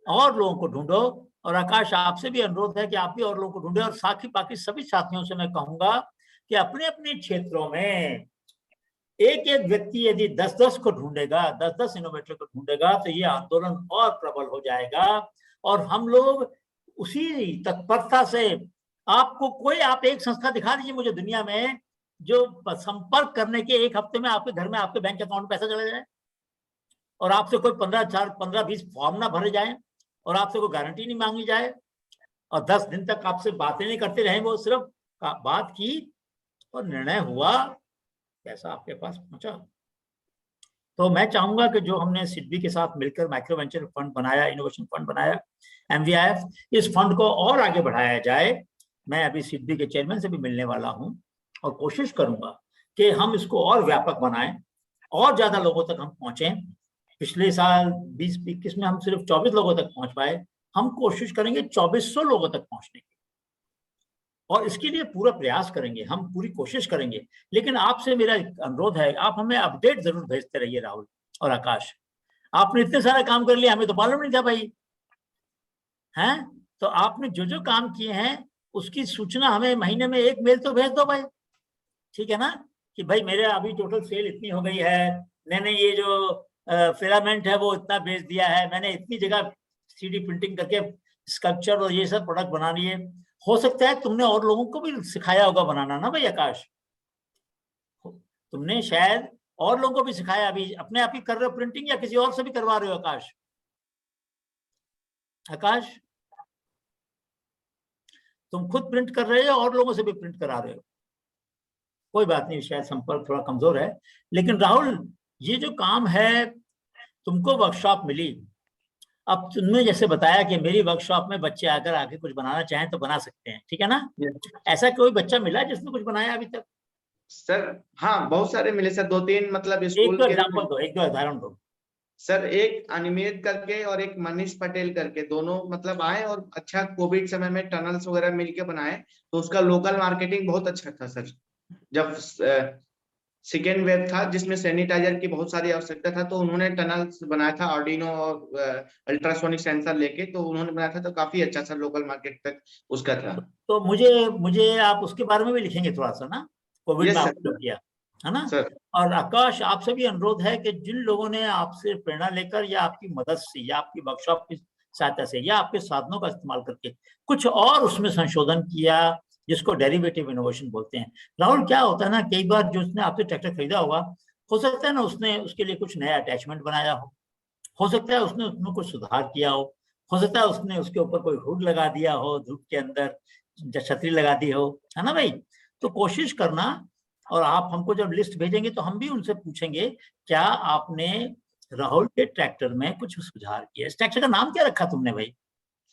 और लोगों को ढूंढो। और आकाश, आपसे भी अनुरोध है कि आप भी और लोगों को ढूंढे, और साथ ही बाकी सभी साथियों से मैं कहूंगा कि अपने अपने क्षेत्रों में एक एक व्यक्ति यदि 10-10 को ढूंढेगा, 10-10 इनोवेटर को ढूंढेगा, तो ये आंदोलन और प्रबल हो जाएगा। और हम लोग उसी तत्परता से, आपको कोई, आप एक संस्था दिखा दीजिए मुझे दुनिया में जो संपर्क करने के 1 हफ्ते में आपके घर में, आपके बैंक अकाउंट में पैसा चला जाए, और आपसे कोई 15-20 फॉर्म ना भरे जाए, और आपसे कोई गारंटी नहीं मांगी जाए, और 10 दिन तक आपसे बातें नहीं करते रहे, वो सिर्फ बात की और निर्णय हुआ, पैसा आपके पास पहुंचा। तो मैं चाहूंगा कि जो हमने सिडबी के साथ मिलकर माइक्रो वेंचर फंड बनाया, इनोवेशन फंड बनाया, MVIF, इस फंड को और आगे बढ़ाया जाए। मैं अभी सिडबी के चेयरमैन से भी मिलने वाला हूं, और कोशिश करूंगा कि हम इसको और व्यापक बनाएं, और ज्यादा लोगों तक हम पहुंचे। पिछले साल 2021 में हम सिर्फ 24 लोगों तक पहुंच पाए, हम कोशिश करेंगे 2400 लोगों तक पहुंचने की, और इसके लिए पूरा प्रयास करेंगे, हम पूरी कोशिश करेंगे। लेकिन आपसे मेरा अनुरोध है, आप हमें अपडेट जरूर भेजते रहिए राहुल और आकाश। आपने इतने सारा काम कर लिया, हमें तो मालूम नहीं था भाई, हैं? तो आपने जो जो काम किए हैं उसकी सूचना हमें महीने में 1 मेल तो भेज दो भाई, ठीक है ना, कि भाई मेरे अभी टोटल सेल इतनी हो गई है, मैंने ये जो फिलामेंट है वो इतना बेच दिया है, मैंने इतनी जगह 3D प्रिंटिंग करके स्कल्पचर और ये सब प्रोडक्ट बना लिए। हो सकता है तुमने और लोगों को भी सिखाया होगा बनाना ना भाई आकाश, तुमने शायद और लोगों को भी सिखाया। अभी अपने आप ही कर रहे हो प्रिंटिंग, या किसी और से भी करवा रहे हो आकाश? आकाश, तुम खुद प्रिंट कर रहे हो और लोगों से भी प्रिंट करा रहे हो? कोई बात नहीं, शायद संपर्क थोड़ा कमजोर है। लेकिन राहुल, ये जो काम है, तुमको वर्कशॉप मिली, अब तुमने जैसे बताया कि मेरी वर्कशॉप में बच्चे आकर आके कुछ बनाना चाहें तो बना सकते हैं, ठीक है ना? ऐसा कोई बच्चा मिला जिसने कुछ बनाया अभी तक? सर हाँ, बहुत सारे मिले सर, 2-3 मतलब स्कूल के एग्जांपल दो, 1-2 उदाहरण दो सर। एक अनिमेत करके और एक मनीष पटेल करके, दोनों मतलब आए और अच्छा कोविड समय में टनल्स वगैरह मिलके बनाए, तो उसका लोकल मार्केटिंग बहुत अच्छा था सर। जब सेकेंड वेव था जिसमें सैनिटाइजर की बहुत सारी आवश्यकता था, तो उन्होंने टनल्स बनाया था आर्डिनो और अल्ट्रासोनिक सेंसर लेके, तो उन्होंने बनाया था, तो काफी अच्छा सा लोकल मार्केट तक उसका था। तो मुझे आप उसके बारे में भी लिखेंगे थोड़ा सा ना, कोविड में आपने किया है ना सर। और आकाश, आपसे भी अनुरोध है कि जिन लोगों ने आपसे प्रेरणा लेकर, या आपकी मदद से, या आपकी वर्कशॉप की सहायता से, या आपके साधनों का इस्तेमाल करके कुछ और उसमें संशोधन किया, जिसको डेरिवेटिव इनोवेशन बोलते हैं। राहुल, क्या होता है ना, कई बार जो उसने आपसे ट्रैक्टर खरीदा होगा, हो सकता है ना उसने उसके लिए कुछ नया अटैचमेंट बनाया हो सकता है उसने उसमें कुछ सुधार किया हो सकता है उसने उसके ऊपर कोई हुड लगा दिया हो, धूप के अंदर छतरी लगा दी हो, है ना भाई? तो कोशिश करना, और आप हमको जब लिस्ट भेजेंगे तो हम भी उनसे पूछेंगे, क्या आपने राहुल के ट्रैक्टर में कुछ सुधार किया? इस ट्रैक्टर का नाम क्या रखा तुमने भाई?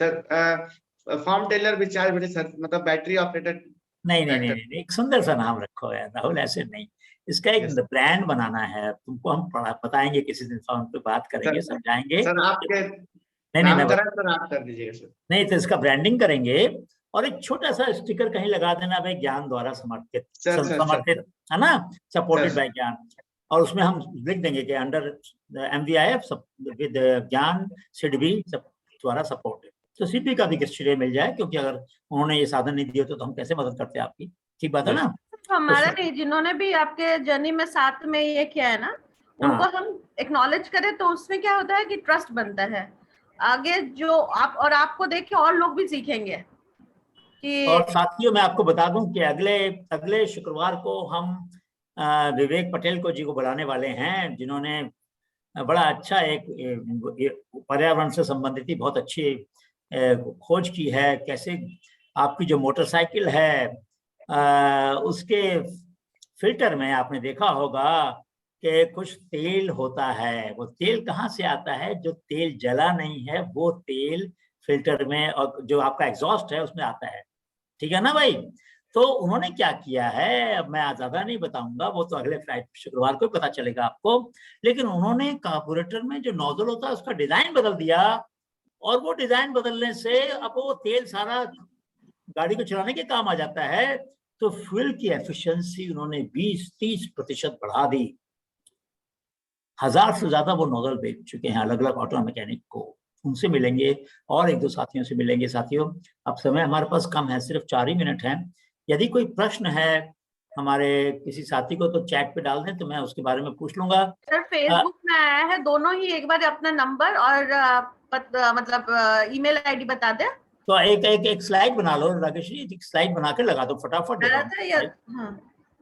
सर फार्म टेलर विचार बेटे सर, मतलब बैटरी ऑपरेटेड। नहीं, एक सुंदर सा नाम रखो यार राहुल, ऐसे नहीं। इसका एक ब्रांड बनाना है, तुमको हम बताएंगे किसी दिन, फोन पे बात करेंगे, समझाएंगे। सर आपके नहीं सर आप कर दीजिएगा सर। नहीं, तो इसका ब्रांडिंग करेंगे, और एक छोटा सा स्टिकर कहीं लगा देना भाई, ज्ञान द्वारा समर्थित, है ना, सपोर्टेड बाय ज्ञान। और उसमें हम लिख देंगे कि अंडर MVIF विद ज्ञान सिडबी सब द्वारा सपोर्ट है। तो सिडबी का भी श्रेय मिल जाए, क्योंकि अगर उन्होंने ये साधन नहीं दिए तो हम कैसे मदद करते आपकी। ठीक बात है ना। हमारा नहीं, जिन्होंने भी आपके जर्नी में साथ में ये किया है ना, उनको हम एक्नॉलेज करें तो उसमें क्या होता है कि ट्रस्ट बनता है आगे, जो आप और आपको देख के और लोग भी सीखेंगे कि। और साथियों, मैं आपको बता दूं कि अगले शुक्रवार को हम विवेक पटेल को जी को बुलाने वाले हैं, जिन्होंने बड़ा अच्छा एक पर्यावरण से संबंधित ही बहुत अच्छी खोज की है। कैसे आपकी जो मोटरसाइकिल है उसके फिल्टर में आपने देखा होगा कि कुछ तेल होता है। वो तेल कहाँ से आता है? जो तेल जला नहीं है वो तेल फिल्टर में और जो आपका एग्जॉस्ट है उसमें आता है। ठीक है ना भाई। तो उन्होंने क्या किया है, अब मैं ज्यादा नहीं बताऊंगा, वो तो अगले फ्लाइट शुक्रवार को पता चलेगा आपको। लेकिन उन्होंने कार्बोरेटर में जो नोजल होता है उसका डिजाइन बदल दिया, और वो डिजाइन बदलने से अब वो तेल सारा गाड़ी को चलाने के काम आ जाता है। तो फ्यूल की एफिशिएंसी उन्होंने 20-30% बढ़ा दी। 1000 से ज्यादा वो नोजल बेच चुके हैं अलग अलग ऑटो मैकेनिक को। उनसे मिलेंगे और एक दो साथियों से मिलेंगे। साथियों, अब समय हमारे पास कम है, सिर्फ 4 ही मिनट है। यदि कोई प्रश्न है हमारे किसी साथी को तो चैट पे डाल दें, तो मैं उसके बारे में पूछ लूंगा। सर फेसबुक में आया है, दोनों ही एक बार अपना नंबर और मतलब ईमेल आईडी बता दें। तो एक स्लाइड बना लो राकेश जी, एक स्लाइड बना के लगा दो फटाफट।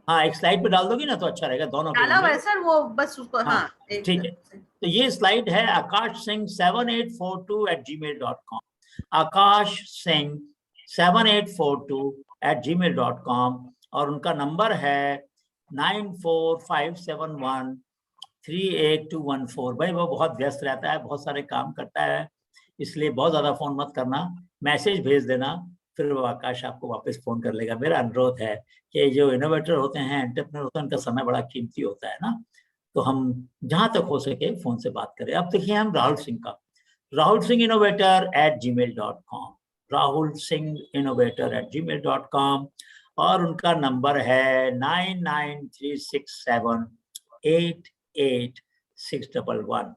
हाँ, एक स्लाइड पे डाल दोगी ना तो अच्छा रहेगा दोनों के डाला हुआ लिए। है सर, वो बस उसको। हाँ ठीक है। तो ये स्लाइड है आकाश सिंह 7842@gmail.com, आकाश सिंह 7842@gmail.com, और उनका नंबर है 9457138214। भाई वो बहुत व्यस्त रहता है, बहुत सारे काम करता है, इसलिए बहुत ज्यादा फोन मत करना, मैसेज भेज देना, फिर वो आकाश आपको वापस फोन कर लेगा। मेरा अनुरोध है कि जो इनोवेटर होते हैं, एंटरप्रेन्योर होते हैं, उनका समय बड़ा कीमती होता है ना, तो हम जहां तक हो सके फोन से बात करें। अब देखिए हम राहुल सिंह का, राहुल सिंह innovator@gmail.com, राहुल सिंह innovator@gmail.com, और उनका नंबर है 9936788611।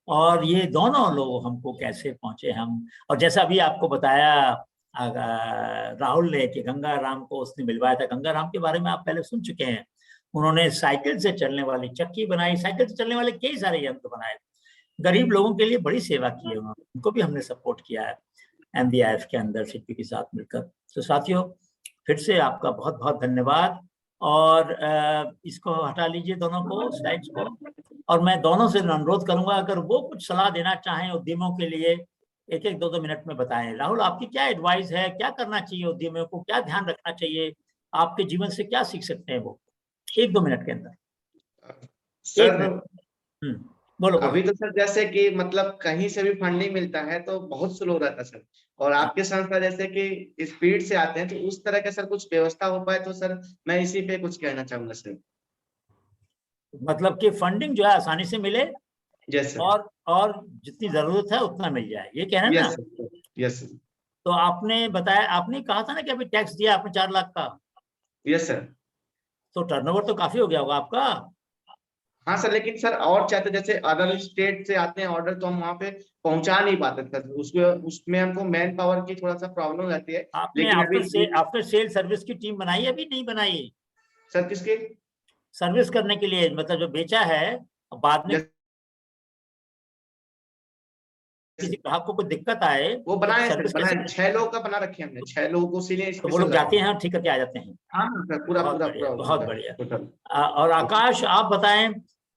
और ये दोनों लोग हमको कैसे पहुंचे हम, और जैसा अभी आपको बताया राहुल ने कि गंगा राम को उसने मिलवाया था। गंगा राम के बारे में आप पहले सुन चुके हैं। उन्होंने साइकिल से चलने वाली चक्की बनाई, साइकिल से चलने वाले कई सारे यंत्र बनाए, गरीब लोगों के लिए बड़ी सेवा की है उन्होंने। उनको भी हमने सपोर्ट किया है MVIF के अंदर सिडबी के साथ मिलकर। तो साथियों, फिर से आपका बहुत बहुत धन्यवाद। और इसको हटा लीजिए दोनों को, स्लाइड्स को, और मैं दोनों से अनुरोध करूंगा अगर वो कुछ सलाह देना चाहें उद्यमियों के लिए, एक एक दो मिनट में बताएं। राहुल, आपकी क्या एडवाइस है, क्या करना चाहिए उद्यमियों को, क्या ध्यान रखना चाहिए, आपके जीवन से क्या सीख सकते हैं वो, 1-2 मिनट के अंदर। सर बोलो। अभी तो सर जैसे कि मतलब कहीं से भी फंडिंग मिलता है तो बहुत स्लो रहता है सर, और आपके संस्था जैसे कि स्पीड से आते हैं, तो उस तरह का सर कुछ व्यवस्था हो पाए तो सर मैं इसी पे कुछ कहना चाहूंगा सर। मतलब कि फंडिंग जो है आसानी से मिले, यस सर, और जितनी जरूरत है उतना मिल जाए, ये कहना ना। Yes sir. तो आपने बताया, आपने कहा था ना कि अभी टैक्स दिया आपने 4 लाख का। Yes sir. तो टर्नओवर तो काफी हो गया होगा आपका। हाँ सर, लेकिन सर और चाहते, जैसे अदर स्टेट से आते हैं ऑर्डर तो हम वहाँ पे पहुंचा नहीं पाते सर, उसमें हमको मैन पावर की थोड़ा सा प्रॉब्लम रहती है। आपने लेकिन आफ्टर सेल सर्विस की टीम बनाई, अभी नहीं बनाई? सर किसके? सर्विस करने के लिए, मतलब जो बेचा है बाद में किसी ग्राहक को कोई दिक्कत आए वो बनाए सर्विस सर, बनाए 6 लोगों का बना रखे हमने, 6 लोगों को सीनियर तो वो लोग जाते हैं ठीक करके आ जाते हैं। हाँ सर, पूरा बहुत बढ़िया। और आकाश, आप बताएं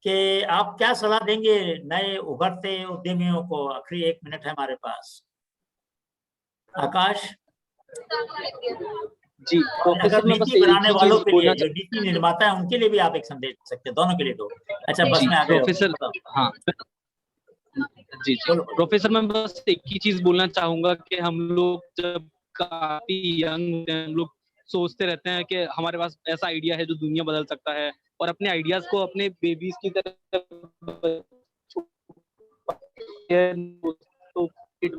कि आप क्या सलाह देंगे नए उभरते उद्यमियों को? आखिरी 1 मिनट है हमारे पास। आकाश जी, प्रोफेसर मैं बस नीति बनाने वालों के लिए, बोलना जो नीति निर्माता है उनके लिए भी आप एक संदेश दे सकते हैं, दोनों के लिए दो। अच्छा, बस में आ गए प्रोफेसर। हाँ जी, प्रोफेसर मैं बस एक ही चीज बोलना चाहूंगा कि हम लोग जब काफी यंग हैं, हम लोग सोचते रहते हैं कि हमारे पास ऐसा आइडिया है जो दुनिया बदल सकता है, और अपने आइडियाज को अपने बेबीज की तरह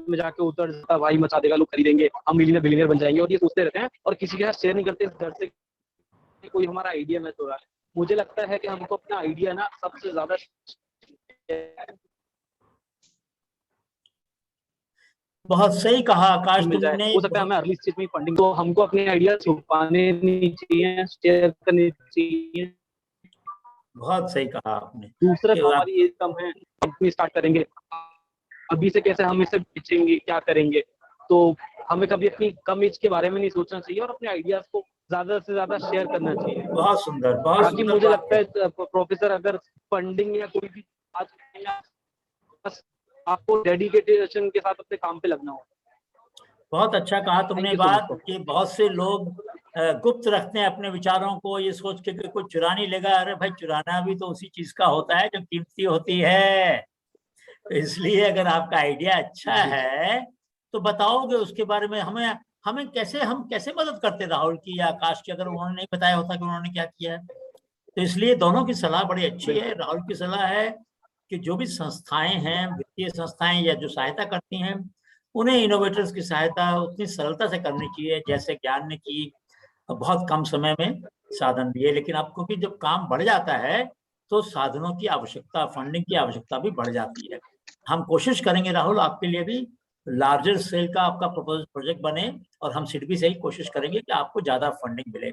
में जाके उतर जाता, भाई मचा देगा, लोग खरीदेंगे, हम मिलियनर बन जाएंगे, और ये सोचते रहते हैं और किसी के साथ शेयर नहीं करते इस डर से कि कोई हमारा आइडिया मैच हो रहा है। मुझे लगता है कि हमको अपना आइडिया ना सबसे ज्यादा बहुत सही कहा आकाश मिल जाए। तुमने। हो सकता है हमें अर्ली स्टेज में फंडिंग, तो हमको अपने आइडिया छुपाने नहीं चाहिए, शेयर करने चाहिए। बहुत सही कहा आपने। दूसरा कि हमारी एज कम है, कंपनी स्टार्ट करेंगे, अभी से कैसे हम इसे बेचेंगे, क्या करेंगे, तो हमें कभी अपनी कम एज के बारे में नहीं सोचना चाहिए और अपने आइडियाज को ज्यादा से ज्यादा शेयर करना चाहिए। बहुत सुंदर, बहुत बाकी सुंदर मुझे बात लगता है प्रोफेसर, अगर फंडिंग या कोई भी आज बस आपको डेडिकेशन के साथ अपने काम पे लगना हो। बहुत अच्छा कहा तुमने Thank you so बात much, कि बहुत से लोग गुप्त रखते हैं अपने विचारों को, ये सोच के कि कोई चुरा नहीं लेगा। अरे भाई, चुराना भी तो उसी चीज का होता है जो कीमती होती है। तो इसलिए अगर आपका आइडिया अच्छा है तो बताओगे उसके बारे में। हमें हमें कैसे, हम कैसे मदद करते राहुल की या आकाश की, अगर उन्होंने नहीं बताया होता कि उन्होंने क्या किया है। तो इसलिए दोनों की सलाह बड़ी अच्छी है। राहुल की सलाह है कि जो भी संस्थाएं हैं, वित्तीय संस्थाएं या जो सहायता करती हैं, उन्हें इनोवेटर्स की सहायता उतनी सरलता से करनी चाहिए जैसे ज्ञान ने की, बहुत कम समय में साधन दिए। लेकिन अब क्योंकि जब काम बढ़ जाता है तो साधनों की आवश्यकता, फंडिंग की आवश्यकता भी बढ़ जाती है। हम कोशिश करेंगे राहुल आपके लिए भी लार्जर स्केल का आपका प्रोजेक्ट बने, और हम सिडबी से ही कोशिश करेंगे कि आपको ज्यादा फंडिंग मिले।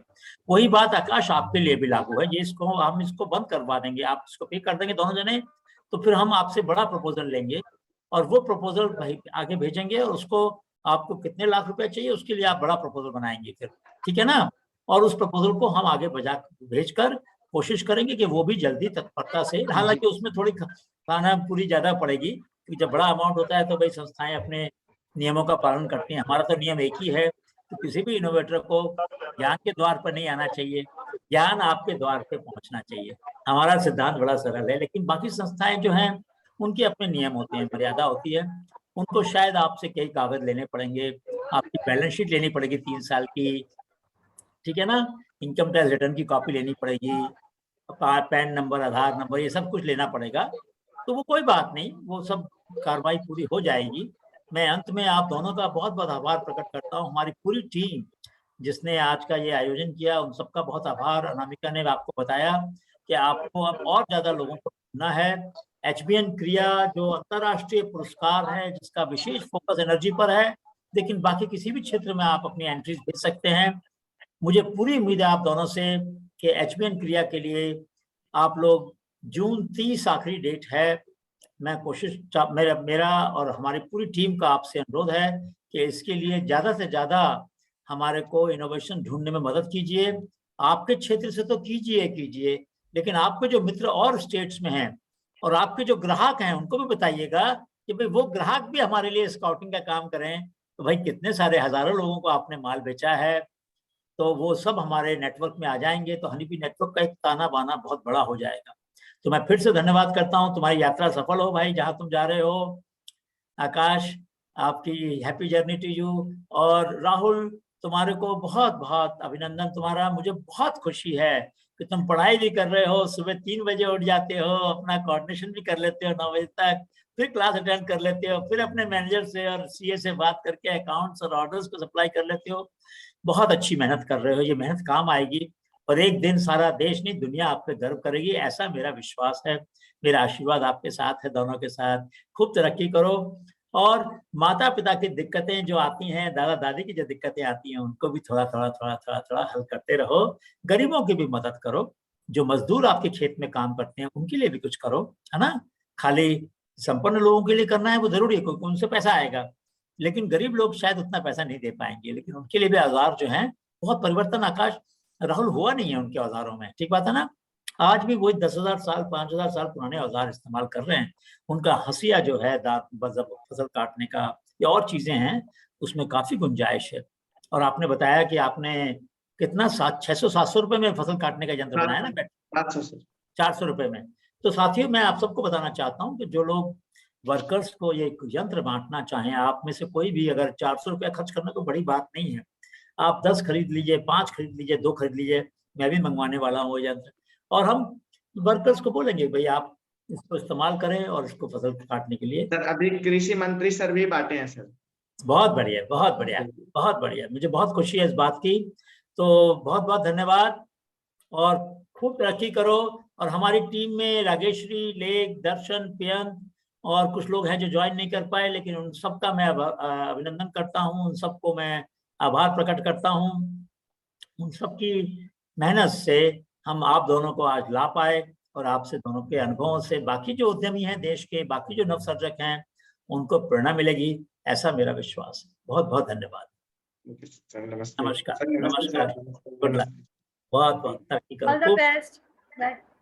वही बात आकाश आपके लिए भी लागू है। ये इसको हम इसको बंद करवा देंगे, आप इसको पे कर देंगे दोनों जने, तो फिर हम आपसे बड़ा प्रपोजल लेंगे और वो प्रपोजल भाई आगे भेजेंगे, और उसको आपको कितने लाख रुपए चाहिए उसके लिए आप बड़ा प्रपोजल बनाएंगे फिर, ठीक है ना। और उस प्रपोजल को हम आगे भेजकर कोशिश करेंगे कि वो भी जल्दी तत्परता से, हालांकि उसमें थोड़ी खाना पूरी ज्यादा पड़ेगी क्योंकि जब बड़ा अमाउंट होता है तो भाई संस्थाएं अपने नियमों का पालन करती हैं। हमारा तो नियम एक ही है कि किसी भी इनोवेटर को ज्ञान के द्वार पर नहीं आना चाहिए, ज्ञान आपके द्वार पे पहुंचना चाहिए। हमारा सिद्धांत बड़ा सरल है। लेकिन बाकी संस्थाएं जो हैं उनके अपने नियम होते हैं, मर्यादा होती है। उनको शायद आपसे कई कागज लेने पड़ेंगे, आपकी बैलेंस शीट लेनी पड़ेगी 3 साल की, ठीक है ना, इनकम टैक्स रिटर्न की कॉपी लेनी पड़ेगी, पैन नंबर, आधार नंबर, ये सब कुछ लेना पड़ेगा। तो वो कोई बात नहीं, वो सब कार्रवाई पूरी हो जाएगी। मैं अंत में आप दोनों का बहुत बहुत आभार प्रकट करता हूँ। हमारी पूरी टीम जिसने आज का ये आयोजन किया, उन सबका बहुत आभार। अनामिका ने आपको बताया कि आपको अब और ज्यादा लोगों को ढूंढना है। HBN क्रिया जो अंतर्राष्ट्रीय पुरस्कार है, जिसका विशेष फोकस एनर्जी पर है, लेकिन बाकी किसी भी क्षेत्र में आप अपनी एंट्रीज भेज सकते हैं। मुझे पूरी उम्मीद है आप दोनों से कि HBN क्रिया के लिए आप लोग जून 30 आखिरी डेट है। मैं कोशिश, मेरा और हमारी पूरी टीम का आपसे अनुरोध है कि इसके लिए ज्यादा से ज्यादा हमारे को इनोवेशन ढूंढने में मदद कीजिए। आपके क्षेत्र से तो कीजिए, लेकिन आपके जो मित्र और स्टेट्स में हैं और आपके जो ग्राहक हैं उनको भी बताइएगा कि भाई वो ग्राहक भी हमारे लिए स्काउटिंग का काम करें। तो भाई कितने सारे हजारों लोगों को आपने माल बेचा है, तो वो सब हमारे नेटवर्क में आ जाएंगे, तो हनीबी नेटवर्क का एक ताना बाना बहुत बड़ा हो जाएगा। तो मैं फिर से धन्यवाद करता हूँ। तुम्हारी यात्रा सफल हो भाई, जहां तुम जा रहे हो। आकाश, आपकी हैप्पी जर्नी टू यू। और राहुल, तुम्हारे को बहुत बहुत अभिनंदन तुम्हारा। मुझे बहुत खुशी है कि तुम पढ़ाई भी कर रहे हो, सुबह 3 बजे उठ जाते हो, अपना कोऑर्डिनेशन भी कर लेते हो 9 बजे तक, फिर क्लास अटेंड कर लेते हो, फिर अपने मैनेजर से और सीए से बात करके अकाउंट्स और ऑर्डर्स को सप्लाई कर लेते हो। बहुत अच्छी मेहनत कर रहे हो, ये मेहनत काम आएगी और एक दिन सारा देश नहीं दुनिया आप पे गर्व करेगी, ऐसा मेरा विश्वास है। मेरा आशीर्वाद आपके साथ है, दोनों के साथ। खूब तरक्की करो। और माता पिता की दिक्कतें जो आती हैं, दादा दादी की जो दिक्कतें आती हैं, उनको भी थोड़ा थोड़ा हल करते रहो। गरीबों की भी मदद करो। जो मजदूर आपके खेत में काम करते हैं उनके लिए भी कुछ करो, है ना। खाली संपन्न लोगों के लिए करना है वो जरूरी है क्योंकि उनसे पैसा आएगा, लेकिन गरीब लोग शायद उतना पैसा नहीं दे पाएंगे। लेकिन उनके लिए भी औजार जो है, बहुत परिवर्तन आकाश राहुल हुआ नहीं है उनके औजारों में, ठीक बात है ना। आज भी वही 10,000 साल 5,000 साल पुराने औजार इस्तेमाल कर रहे हैं। उनका हंसिया जो है फसल काटने का या और चीजें हैं, उसमें काफी गुंजाइश है। और आपने बताया कि आपने कितना 600-700 रुपए में फसल काटने का यंत्र बनाया ना, 400 रुपए में। तो साथियों, मैं आप सबको बताना चाहता हूँ कि जो लोग वर्कर्स को ये यंत्र बांटना चाहें, आप में से कोई भी अगर 400 रुपया खर्च करना तो बड़ी बात नहीं है। आप 10 खरीद लीजिए, 5 खरीद लीजिए, 2 खरीद लीजिए। मैं भी मंगवाने वाला हूँ यंत्र, और हम वर्कर्स को बोलेंगे भाई आप इसको इस्तेमाल करें और इसको फसल काटने के लिए। सर अभी कृषि मंत्री सर भी बांटे हैं सर। बहुत बढ़िया, बहुत बढ़िया, बहुत बढ़िया। मुझे बहुत खुशी है इस बात की। तो बहुत बहुत धन्यवाद। और खूब तरक्की करो। और हमारी टीम में रागेश्वरी, लेख, दर्शन, प्रियंक और कुछ लोग हैं जो ज्वाइन नहीं कर पाए, लेकिन उन सबका मैं अभिनंदन करता हूं, उन सबको मैं आभार प्रकट करता हूं। उन सबकी मेहनत से हम आप दोनों को आज ला पाए, और आपसे दोनों के अनुभवों से बाकी जो उद्यमी हैं देश के, बाकी जो नवसर्जक हैं, उनको प्रेरणा मिलेगी, ऐसा मेरा विश्वास है। बहुत बहुत धन्यवाद। नमस्ते। नमस्कार। सर, नमस्ते। नमस्कार। Good luck. बहुत बहुत तरक्की करो। ऑल द खूब बेस्ट। बाय।